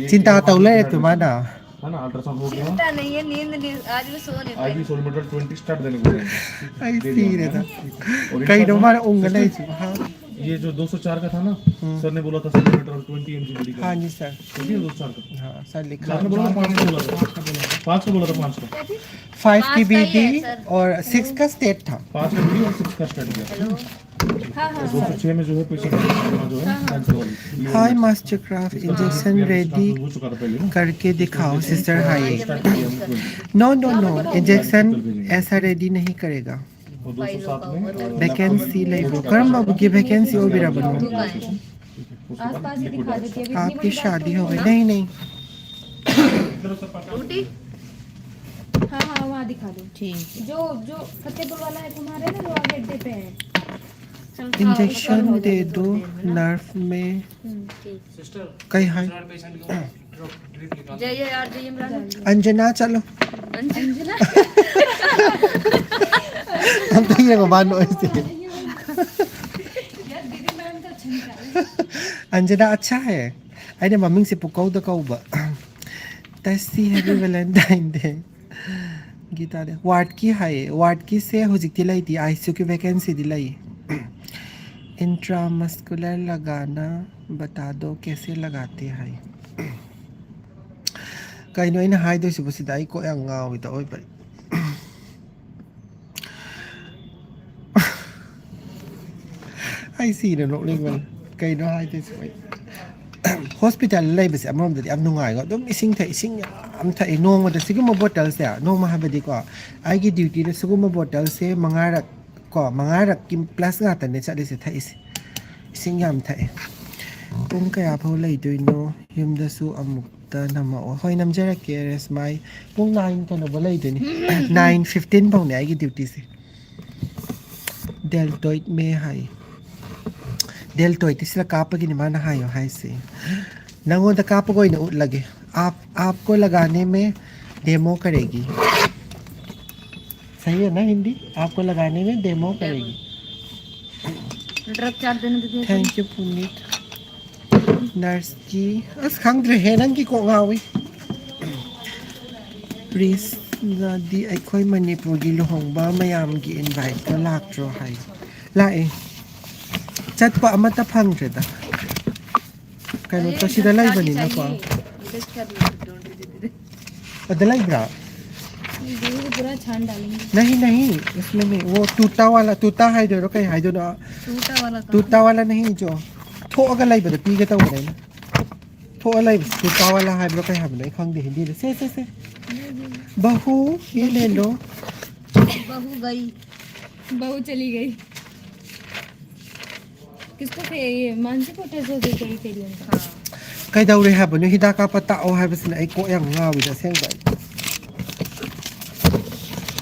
चिंता तो ले तुम्हारा है ना अल्ट्रासाउंड हो गया चिंता नहीं है नींद नहीं आज भी सो नहीं आई भी सोलमीटर 20 स्टार्ट देने को बोलेंगे ऐसी रहता कहीं तुम्हारा उंगली हाँ ये जो 204 का था ना, सर ने बोला था 7 लीटर और 20 mg बड़ी का। हाँ जी सर, ठीक है 204 का। हाँ सर लिखा आपने बोला था 5 का बोला था, 5 का बोला था, 5 का 5 की पाँच का ही है, बीडी सर। और 6 का स्टेट था। 5 का बीडी और 6 का स्टार्ट किया। हाँ हाँ 206 में जो है पेशेंट जो है कैंसर वाली। हाय मास्टर क्राफ्ट, इंजेक्शन रेडी हो चुका था पहले ना। करके दिखाओ सिस्टर। हाय स्टार्ट किया नो नो नो, इंजेक्शन ऐसा रेडी नहीं करेगा। और 207 में वैकेंसी लेबो कर्म बाबू की वैकेंसी और बिरा बनो। आसपास ही दिखा देती है। अभी आपकी शादी हो गई? नहीं नहीं, रोटी हाँ हाँ वहाँ दिखा दो। ठीक है। जो फतेहपुर वाला है तुम्हारे ना, जो आगे अड्डे पे है। इंजेक्शन दे दो नर्व में। कहीं हाय जय यार जय इमरान। अंजना चलो, अंजना हम तो ये मानो ऐसे। अंजना अच्छा है। अरे मम्मी से पुकाऊ तो कहूँ तस्ती हैप्पी वैलेंटाइन डे गीता दे वार्ड की हाय वार्ड की से हुजिकती लाई थी आईसीयू की वैकेंसी दिलाई। इंट्रामस्कुलर लगाना बता दो कैसे लगाते हैं। कहीं ना इन हाई दो सिदाई को अंगाव तो ओए पर आई सी ना लोग लेकिन कहीं ना हाई दो हॉस्पिटल ले बस अमरों दे अब नुंगाई को तुम इसिंग am ta inong da siguma bottle se no ma habadi ko ai gi duty da siguma bottle se mangarak kim plus nga ta ne cha de se thai sing yam thai tung kaya pho lai doi no yum da su amuk ta nama o hoi nam jara ke res mai tung 9 to no bolai doi ni 9:15 pau ne ai gi duty se deltoid me hai deltoid isla ka pa gi ni mana hai yo hai se nango da ka pa ko ina ut lage आपको लगाने में demo करेगी। सही है ना हिंदी? आपको लगाने में डेमो करेगी। ड्रग चार्ज देने दीजिए। थैंक यू पुनीत नर्स जी अस खंग्रे है नंग की को गावी प्लीज दी अखोई मणिपुर की लुहोंगबा मयाम की इनवाइट का लाक्ट्रो है लाए चटपा अमता फंग्रेदा कनो तो सिदा लाई बनी ना को अदलाई ब्रा पूरा छान डालेंगे। नहीं नहीं इसमें नहीं वो टूटा वाला टूटा है जो कहीं है जो ना टूटा वाला नहीं जो थो अगर लाई बता पी के तो उड़े ना थो अलाई टूटा वाला है ब्रो कहीं हम नहीं खंग दे हिंदी से बहू ये ले लो। बहू चली गई। किसको ये मानसिक को टेस्ट हो गई कहीं तेरी उनका। कई दौरे है बनो हिदा का पता ओ है बस ना को yang ngawi da seng ba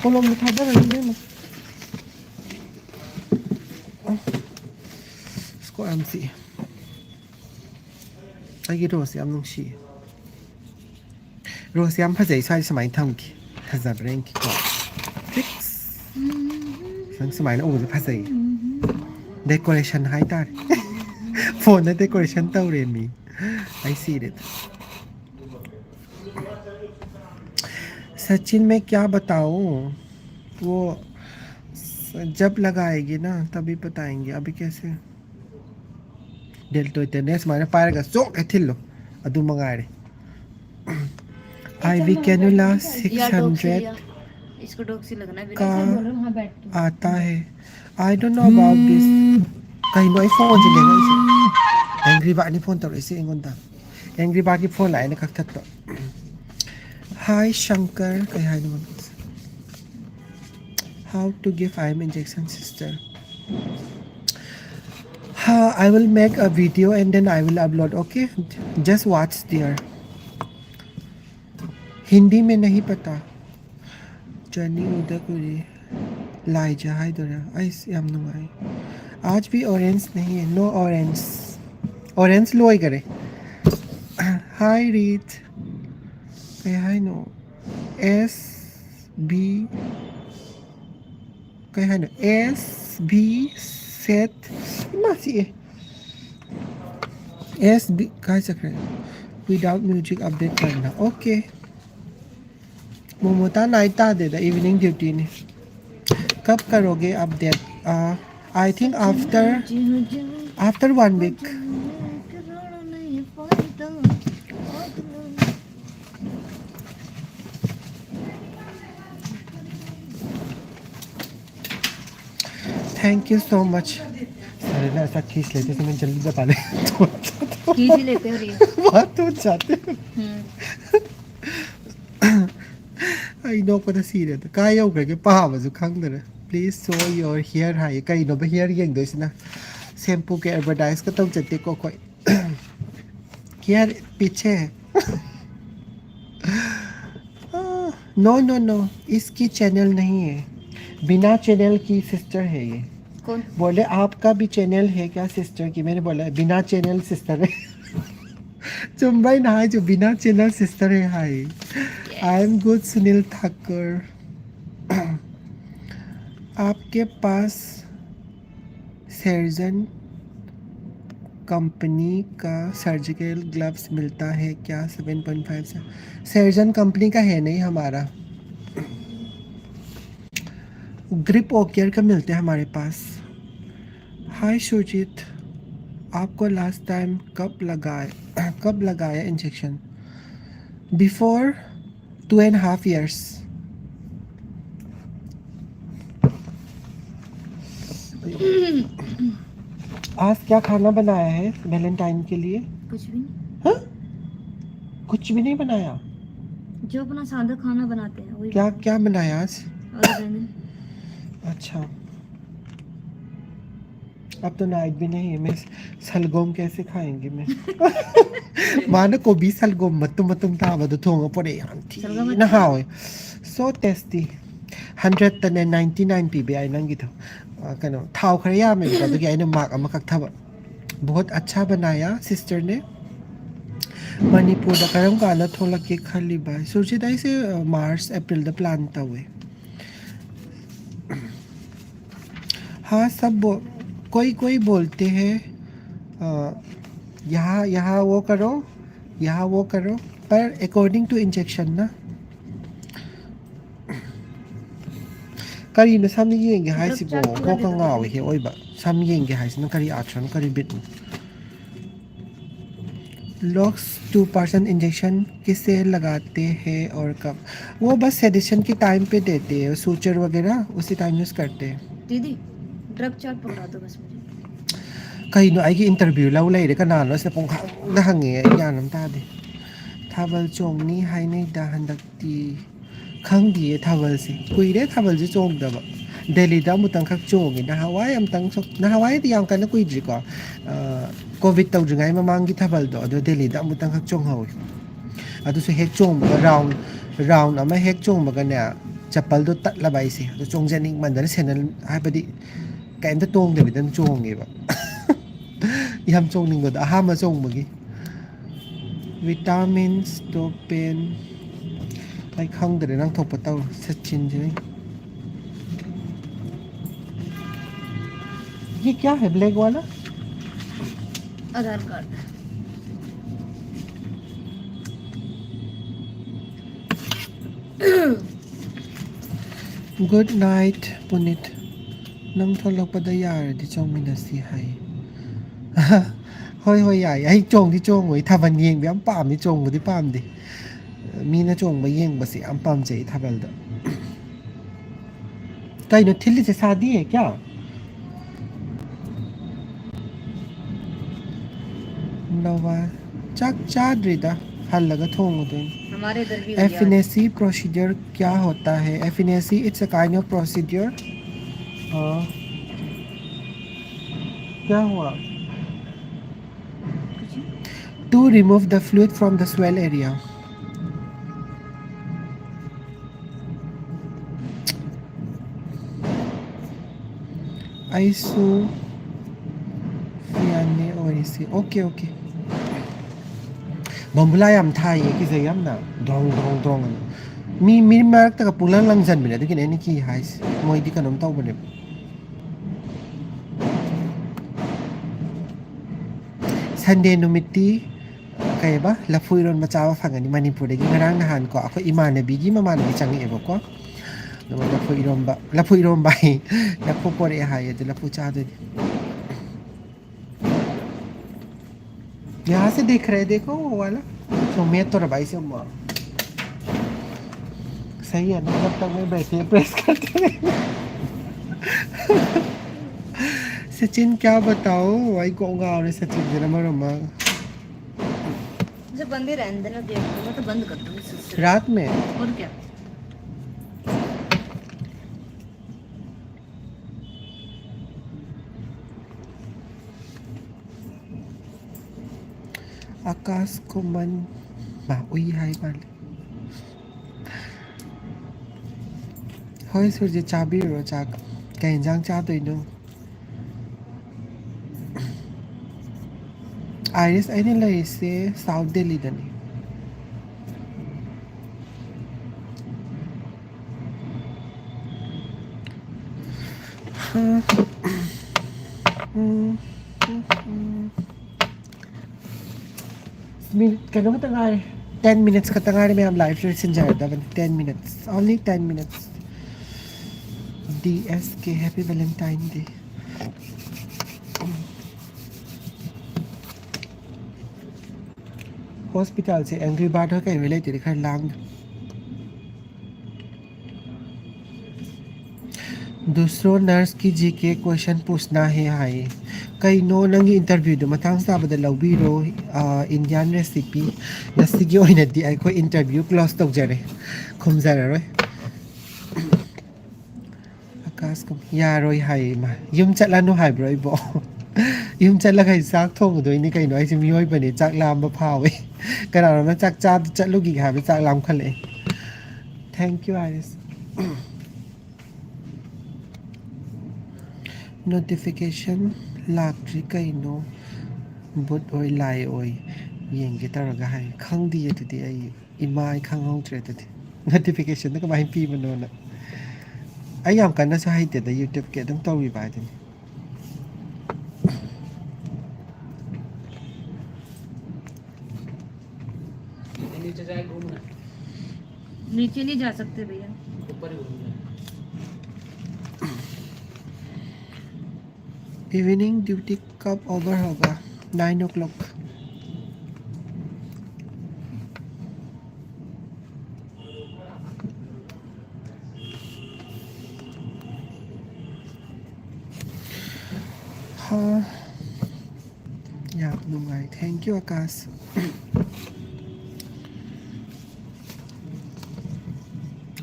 kolom ni thada ran de ma sko am si ai gi ro si am nung shi ro si am phajai sai samai tham ki hazar rank ko fix sang samai na o phajai decoration hai tar phone na decoration tau re mi I see it. Sachin में क्या बताऊं वो जब लगाएगी ना तभी बताएंगे अभी कैसे डेल्टो इतनेस माने पाएगा सो कथिलो अदु मंगारे आईवी कैनुला 600 इसको डॉक्सी लगना है का आता है आई डोंट नो अबाउट दिस कहीं नो फोन से लेगा इसे एंग्री बा नि फोन तो इसे इंगोंदा एंग्री बा की फोन लाइन का थत हाय शंकर कहीं hi no how to give IM injection sister I will make a video and then I will upload okay just watch there Hindi में नहीं पता जनी उधर कुछ लाई जा हाय दोरा ऐसे हम नुमाई आज भी ऑरेंज नहीं है नो ऑरेंज लोई करे हाय रीत कहीं हाय नो एस बी कहीं hi no S B set masih S B कहाँ सक रहे विदाउट म्यूजिक अपडेट करना ओके मोमोता नाइटा दे द इवनिंग ड्यूटी ने कब करोगे update I think after 1 week. Thank you so much. सारे ना ऐसा खींच लेते तो मैं जल्दी बता ले खींच ही लेते हो रे बहुत तो जाते I know ko na sira to kaya ko ke pa ba zu khang da please show your hair hai kai no ba hair yeng do sina shampoo ke advertise ka tong chate ko koi hair पीछे no इसकी channel नहीं है बिना channel की sister है ये कौन बोले आपका भी चैनल है क्या सिस्टर की मैंने बोला बिना चैनल सिस्टर है चुम्बाई ना है जो बिना चैनल सिस्टर है hi I am good Sunil Thakur आपके पास सर्जन कंपनी का सर्जिकल ग्लव्स मिलता है क्या 7.5 से सर्जन कंपनी का है नहीं हमारा ग्रिप ओकेयर का मिलते हैं हमारे पास हाय सुजीत आपको लास्ट टाइम कब लगाया इंजेक्शन बिफोर 2.5 years आज क्या खाना बनाया है वैलेंटाइन के लिए कुछ भी नहीं हाँ? कुछ भी नहीं बनाया जो अपना सादा खाना बनाते हैं वही क्या क्या बनाया आज और बैंगन अच्छा अब तो नाइट भी नहीं है मैं सलगोम कैसे खाएंगे मैं मानो को भी सलगोम मतुम था वो तो थोंगा पड़े आंटी ना हाँ so tasty 199 PBI नंगी तो कनो थाव खरिया में तो क्या इन्हें मार्क अम्मा कक था बहुत अच्छा बनाया सिस्टर ने मणिपुर दा करम काला थोड़ा के खाली बाय सोचित ऐसे मार्च अप्रैल दा प्लान था हुए हाँ सब कोई बोलते हैं यहाँ वो करो पर अकॉर्डिंग टू इंजेक्शन ना करी न सम येंगे हाइसिबो को कंगाव हे ओइबा सम येंगे हाइसिन करी आछन करी बिट लॉक्स 2% इंजेक्शन किससे लगाते हैं और कब वो बस सेडिशन के टाइम पे देते हैं सूचर वगैरह उसी टाइम यूज करते हैं दीदी ड्रग चार्ट पकड़ा दो बस मुझे कहीं नो आएगी interview lau lai de kana no se pong khang da hange ya nam ta de thabal chong ni hai nei da handak ti khang di thabal si kui de thabal ji chong da ba delhi da mu tang khak chong ni na hawai am tang sok na hawai ti yang kana kui ji ko covid tau jingai ma mang gi thabal do delhi da mu tang khak chong hawi adu se hek chong ba round ama hek chong ba kana chapal do tat la bai si do chong janing man da senal hai badi kain da tong de bidan chong nge ba yam chong ning god aha ma chong magi vitamins to pen ai khang de nang thok pa tau sachin ji ये क्या है black वाला आधार card good night पुनित नम थोलकपदा यारदि चोंमिनसी हाय होय होय याय ai chong di chong oi thaban yeng bi am pam ni chong budi pam di mi na chong ba yeng ba se am pam jai thabal da kai no thilli se शादी है क्या नवा चक चाद्रिदा हल लगा थोंग दे हमारे इधर भी हुई आज। एफिनेसी प्रोसीजर क्या होता है एफिनेसी it's a kind of procedure क्या हुआ to remove the fluid from the swell area आइसो फियाने और इसे ओके ओके बम्बुला याम थाई कि जे याम ना dong dong dong mi mark ta ka pulang lang jan bine dikin any ki hais moi di kanom taw bane Sunday numiti kay ba lafui ron machawa phangani manipur de ngarang nahan ko ako imanabi gi mamanabi changi ebo ko लफू eromba लफू eromba ही लफू पोरे हाय तो लफू चादो यहाँ से देख रहे देखो वो वाला तो मैं तो रबाई से सही है ना जब तक मैं बैठे प्रेस करते रहे सचिन क्या बताओ वही कहूँगा और सचिन जरा मरमा जब बंद ही रहने देना देख मैं तो बंद कर दूंगी रात में और क्या आकाश को मन बा उई हाय वाले होय सूर्य चाबी रो चाक कहीं जांग चा तो इनो आइरिस आइने लई से साउथ दिल्ली दनी Kano katangari 10 minutes katangari may am live lesson jar daban 10 minutes only 10 minutes DSK happy Valentine Day hospital से angry bird हो कहीं मिले तेरे घर लांग दूसरों नर्स की जीके क्वेश्चन पूछना है हाय कई नो नंगी इंटरव्यू दो मतांग साबद लौबीरो इंडियन रेसिपी नसिगी ओइनदी आई को इंटरव्यू क्लोज तक जरे खुमजररोय आकाश को यारोय हाय मा युम चलानो हायब्रो इबो युम चलगा इसाक थोंगदोइनी कइनो आइसे मियोय बने चाक लाम फावे कनाना चाक चा चलुगी हाबे चाक लाम खले थैंक यू आइरिस notification लाक्ट्री कइनो बुट ओय लाई ओय येंगे तरगा हाय खंगदी यतुदी आई इमाय खंगौत्रे तदि notification का माहि पी बनोना आई याम कन्ना सा हाइते द YouTube के दम तौरी बादनी नीचे जाए घूमना नीचे नहीं जा सकते भैया ऊपर ही घूमना इवनिंग ड्यूटी कब ओवर होगा 9 o'clock हाँ याद नुंगाई थैंक यू आकाश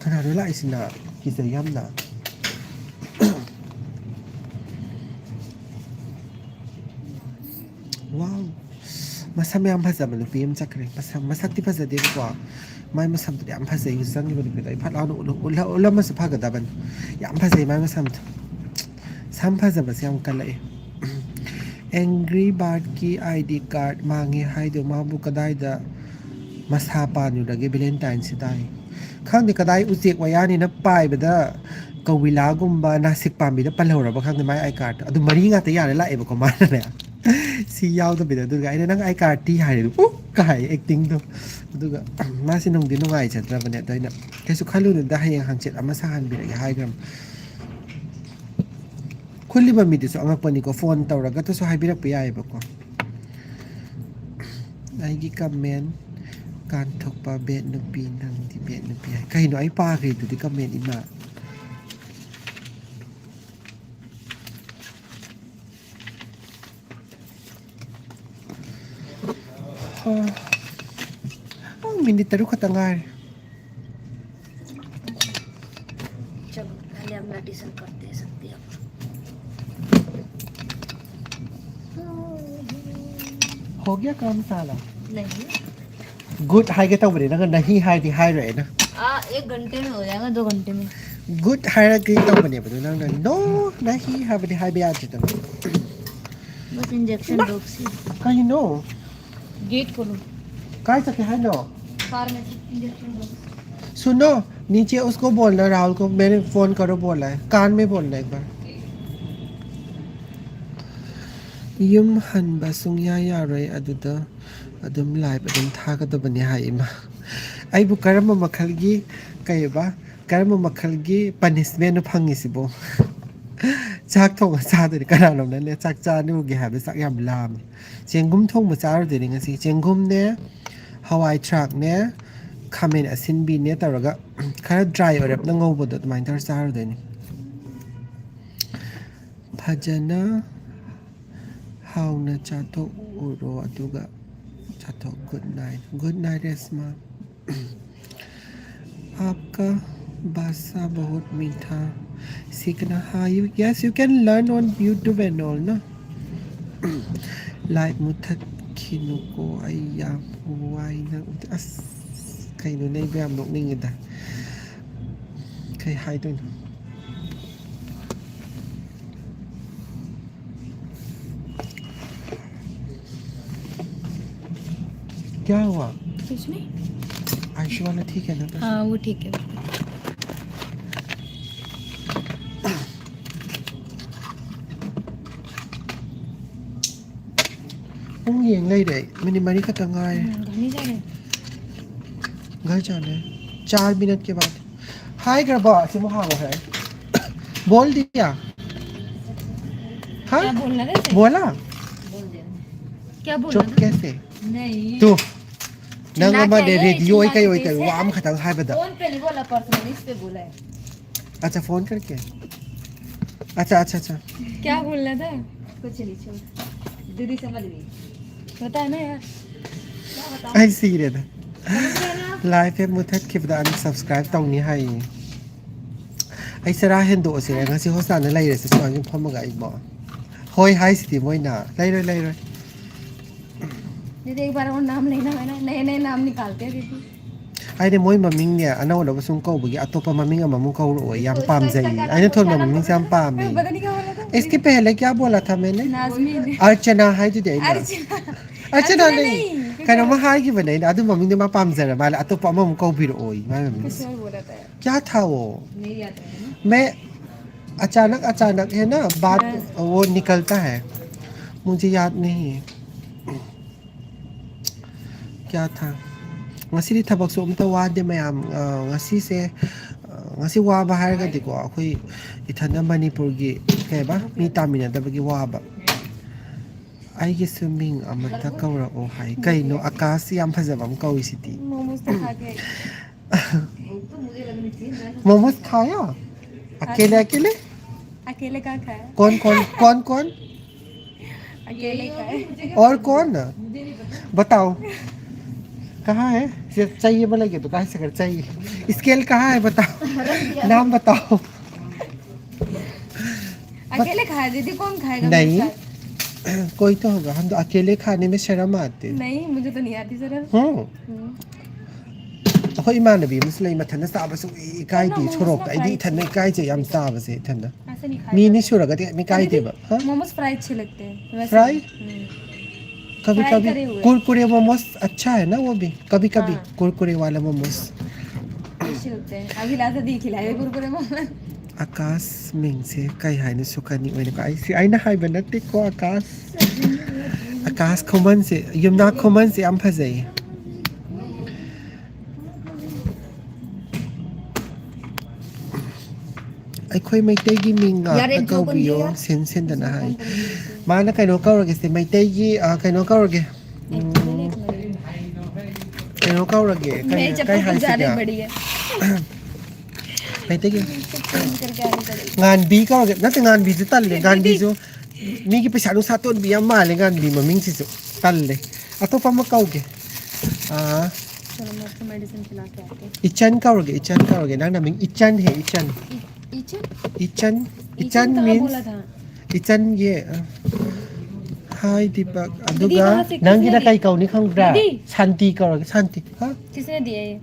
खना रो लाइसिना किसे यामना वाव masam yam phazaba nupi am chakre masakti phazade ko mai masam tu yam phazai usang ni nupi dai phala no ulla mas phagada ban yam phazai mai masam sam phazaba syam kalai angry bird ki id card mangi haido ma bu kadai da masa pa nu dage valentine sidai khang ni kadai ujek wayani na pai bada kawila gumba nasik pambi da palhora ba khang ni mai id card adu mari nga ta yare la e ba ko ma na si yaw to bida duga ina nang ai card ti hai du kai acting do duga ma si nong din ngai chatra bane da ina kesu khalu da hayang hangchet ama sa han bi ga hai gram khulli ba mi de so angak pani ko phone tawraga to so hai birak pi ai ba ko ai gi comment kan thok pa bet no pi nang di bet no pi kai no ai pa ri tu di comment ima minit taru katangar चलो पहले हम medicine करते हैं सकते हैं हो गया काम साला नहीं गुड हाई के तब बने ना नहीं हाई दी हाई रहे ना 1 घंटे में हो जाएगा 2 घंटे में गुड हाई के तब बने बने ना नो नहीं हाई दी हाई ब्याज तो बस इंजेक्शन डोज से कहीं नो गेट खोलो काय सके है नो फार्मेसी इंजेक्शन डोज सुनो नीचे उसको बोलना राहुल को मैंने फोन करो बोला है कान में बोलना एक बार yum hanba sungya yaroi aduda adum live adum thagada bani haima ai bu karama makhalgi kaiba karma makhalgi punishment no phangisibo chak thong cha de kana lo na le chak cha ni ge ha be sak yam lam chengum thong ma cha de ni ngasi chengum ne hawai trak ne khamen asin bi ne taraga khara dry orap na ngau bod mai tar cha de ni phajana hauna cha to uro aduga cha to good night resma आपका भाषा बहुत मीठा सीखना हाँ yes you can learn on YouTube and all ना like मुथत खिनु को आया हुआई ना अस कहीं नो नहीं भी हम लोग नहीं इधर कहीं हाई तो क्या हुआ कुछ नहीं आयुष वाला ठीक है ना हाँ वो ठीक है ông nghiền ngay đấy mình đi khát ngay नहीं जा रहे घर जाना है 4 मिनट के बाद हाय गरबा से मुहावा है बोल दिया हाँ क्या बोलना था बोला क्या बोलना चुप था कैसे नहीं तू नंगा मा दे चिल्ला के रेडियो चिल्ला कई के ओई कई कैसे? वाम खतंग हाय बता फोन पे नहीं बोला पर्सनली इस पे बोला है अच्छा फोन करके अच्छा क्या बोलना था कुछ नहीं छोड़ दीदी समझ गई बता ना यार क्या बताऊं आई सी रे दा समझ गए ना लाइव पे मुथत खिबदान सब्सक्राइब ตรงนี้ให้ไอ้สระเห็นโดสิงาสิโฮสานไล่เรสสอนยังพอมกะอีบ่โหยไฮสิติมวยน่ะไล่เลย दीदी एक बार और नाम लेना है ना नए नए नाम निकालते हैं दीदी ไอ้เนี่ยมวยมามิงเนี่ยอันนั้นเราซุงก็บ่อตปมามิงอะมามุงก็โอ้ยยามปามใจไอ้เนี่ยทนมามิงซัมปามนี่ पता नहीं क्या बोला था इसके पहले क्या बोला था मैंने नाज़मीन अर्चना है today ना अर्चना अर्चना नहीं कहना मैं हाई की बनाई ना अदु मम्मी ने मा पाम जरा माले अतोपा मम को भी ओई मैं कुछ और बोला था क्या था वो नहीं याद है ना मैं अचानक है ना बात वो निकलता है मुझे याद नहीं है क्या था ngasi tabak so umta wade mayam ngasi se ngasi wa ba har ga diko akhoi ithana manipur gi kai ba mi tamina da bagi wa ba ai gi swimming amata kawra o hai kai no akas yam phajabam kawi siti momos तो खा के मोमोज खाया अकेले अकेले कहाँ खाया कौन अकेले खाए और कौन बताओ कहाँ है चाहिए बोलेंगे तो कहाँ से कर चाहिए स्केल कहाँ है बताओ नाम बताओ अकेले खाया दीदी कौन खाएगा मेरे नहीं साथ? कोई तो होगा हम तो अकेले खाने में शर्म आते नहीं मुझे तो नहीं आती जरा अखोई इमानबी मुसलई मथन साबसु इकाइदी छोरोक आइदी इथन इकाइ जे याम साबसे इथन ऐसे नहीं खाया मी नि सुरगति मी काइ देबा हां मोमोज फ्राई अच्छे लगते हैं वैसे फ्राई कभी फ्राई कभी करे हुए। कुरकुरे मोमोज अच्छा है ना वो भी कभी कभी हाँ। कुरकुरे वाला मोमोज अच्छे लगते हैं अभी लाता दी खिलाए कुरकुरे मोमोज आकाश मिंग से कई हाइने सुखानी ओइने को आइसी आइना हाइ बनते को आकाश खमन से यमना खमन से am फजै ꯑꯩꯈꯣꯏ ꯃꯩꯇꯩꯒꯤ ꯃꯤꯡ ꯉꯥꯛꯇ ꯀꯧꯕꯤꯌꯣ ꯁꯦꯟꯗꯅ ꯍꯥꯏ ꯃꯥꯅ ꯀꯩꯅꯣ ꯀꯧꯔꯒꯦ ꯁꯦ ꯃꯩꯇꯩꯒꯤ ꯀꯩꯅꯣ कौरगे कꯩꯅꯣ कौरगे मेरी चप्पल कुछ ज्यादा ही बड़ी है मैतैगी करके आनी पड़ेगी ꯉꯥꯟꯕꯤ कौरगे नते ꯉꯥꯟꯕꯤꯁꯨ ꯇꯜꯂꯦ ꯉꯥꯟꯕꯤꯁꯨ ꯃꯤꯒꯤ ꯄꯩꯁꯥ ꯅꯨꯡꯁꯥ ꯇꯣꯟꯕꯤ ꯌꯥꯝ ꯃꯥꯜꯂꯦ ꯉꯥꯟꯕꯤ ꯃꯃꯤꯡꯁꯤꯁꯨ ꯇꯜꯂꯦ ꯑꯇꯣꯞꯄ ꯑꯃ ꯀꯧꯒꯦ चलो मैं आपको मेडिसिन खिला के आती हूँ इचन कौरगे नंग नमिंग इचन है इचन इचन इचन कहाँ मीन्स बोला था इचन ये हाय दीपक वहाँ अदुगा से नंगी किसने ना कई कौनी खंगब्रा दीदी। शांति करोगे शांति हाँ किसने दिया ये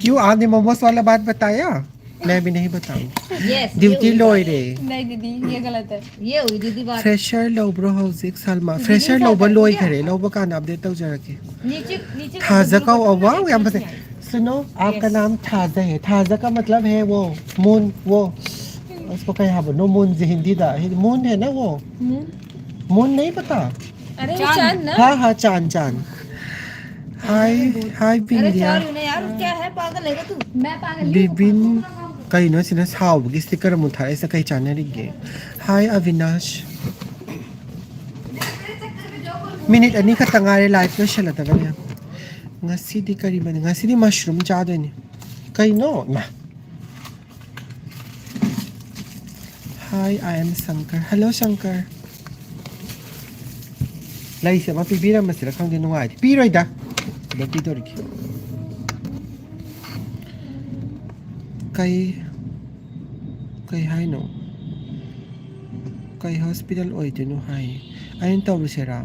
क्यों आपने मोमोस वाला बात बताया मैं भी नहीं बताऊं यस ड्यूटी लोई रे नहीं दीदी ये गलत है ये हुई दीदी बात फ्रेशर लोब्रो हौजिक सलमा फ्रेशर लोबो लोई खरे लोबो का नाम अपडेट तौजरके नीचे नीचे थाजा का वाव यहां पर सुनो आपका नाम थाजा है थाजा का मतलब है वो मून वो उसको क्या है नो मून हिंदी दा मून है ना वो मून नहीं पता अरे वो चांद ना हाँ चांद Hi hi अरे Bindya चल ना यार क्या है पागल है क्या तू मैं पागल Bibin kaino sina saubagi sticker mo thare sa kai chanarige Hi Avinash minute ani ka tangare live no shala ta banya ngasi di kari man ngasi di mushroom chado ni kaino ma Hi I am Shankar hello Shankar lai se ma pibira masira khang de nuai pi roi da da pi dor ki kai kai hai no kai hospital oi de no hai ain taw sera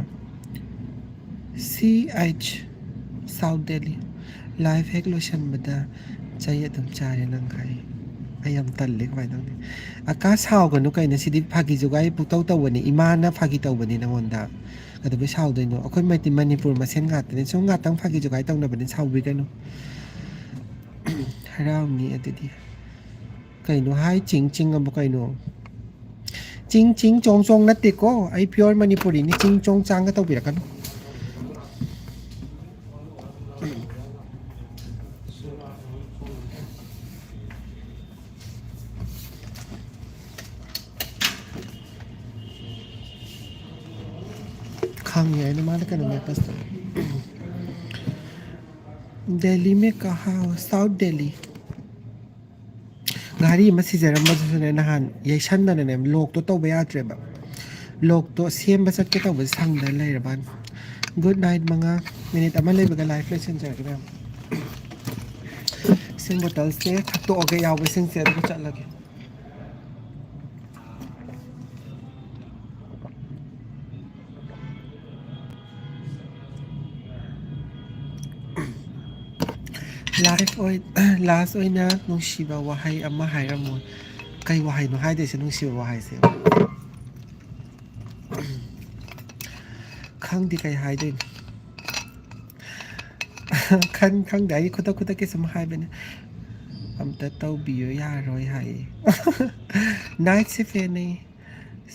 CH South Delhi live hack lotion bada chai adum chare nang khai ayam talle kai dang ni aka saw ga no kai na sidi phagi jogai pu taw taw ni imana phagi taw bani nangonda kada be saw de no akoi mai ti manipur ma sen ngat ni so ngat tang phagi jogai taw na bani saw bi ka no harau ni adidi kai no hai ching ching am kai no ching ching chong chong na te ko ai pure manipuri ni ching chong chang ka taw bi ra kan खांग है ना मार कर मेरे पास तो दिल्ली में कहा south Delhi गाड़ी में सीजर में जो है ना हान ये शंदन ने लोग तो बयात्रे बा लोग तो सेम बस के तो बस संग दल ले रबान गुड नाइट मंगा मैंने तमाम ले बगा लाइफ लेसन चल के सिंग बोतल से तो ओके याव सिंग से तो चल लगे last oina nungsiba wahai ama hairamu kai wahai no haide se nungsiba wahai se khang di kai haide khang dai khuta ke sam hai bene amta tau biyo ya roi hai night se fe nei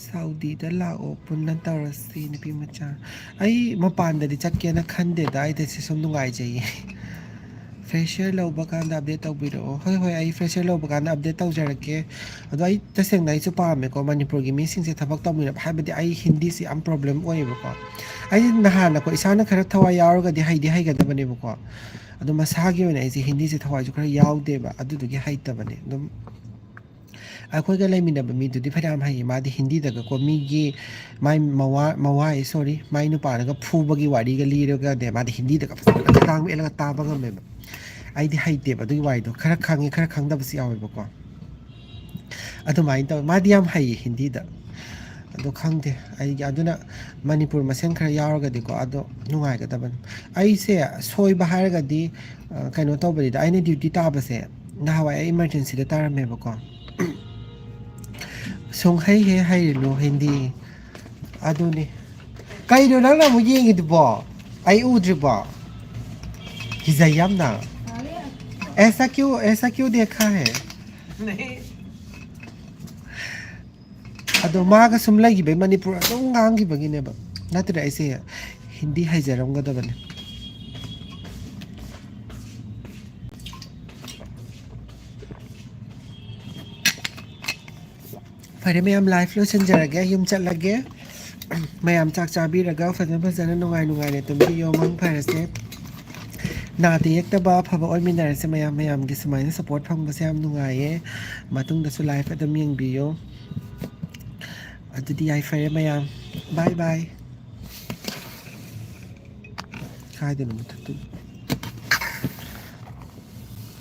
Saudi da la o punnan tarasi ni pi macha ai mapan da di chakke na khande dai de se som nungai jai fresher lo bakan da update tau biro hoi hoi ai fresher lo bakan da update tau jarake ado ai taseng nai chu pa me ko manipur gi missing se thabak tau mi ha badi ai hindi si am problem oi ba ko ai na ha na ko isana khara thawa yaur ga di hai ga da bane ba ko ado masa gi na ai si hindi se thawa ju khara yaw de ba adu du gi hai ta bane dum akhoi ga laimina ba mi du di phadam hai ma di hindi da ko mi gi mai mawa sorry mai nu pa ga phu ba gi wari ga li ga de ma di hindi da ka tang me la ta ba ga me ai di hai te ba du wai do khara khangi khara khang da ba si awe ba ko adu mai ta ma di am hai hindi da ado khang de ai ga aduna manipur masen khara yawar ga di ko ado nungai ga da ban ai se soi ba har ga di kaino to ba di da ai ne duty ta ba se na hawai emergency da tar me ba ko song hai lo hindi adu ni kai do nang na mu yeng gi bo ai u dri bo hizayam na ऐसा क्यों देखा है नहीं अदो मागा सुमलाई बे मणिपुर अदो ngang बगिने बा नत्र ऐसे हिंदी हाइजरम गदबने फरे में हम लाइफ लो संजरगे युम चलगे मैं हम चाक चाबी रगा फजन फजन नुंगाई ने तुम भी यो मंग फरसे नाते यक्तबा फबा ओइ मिनर से मयाम गी समाइन सपोर्ट फंग बसे हम नुंगाये मातुंग दसु लाइफ अदम यंग बियो अदुदी आई फरे मयाम बाय बाय खाय दे नु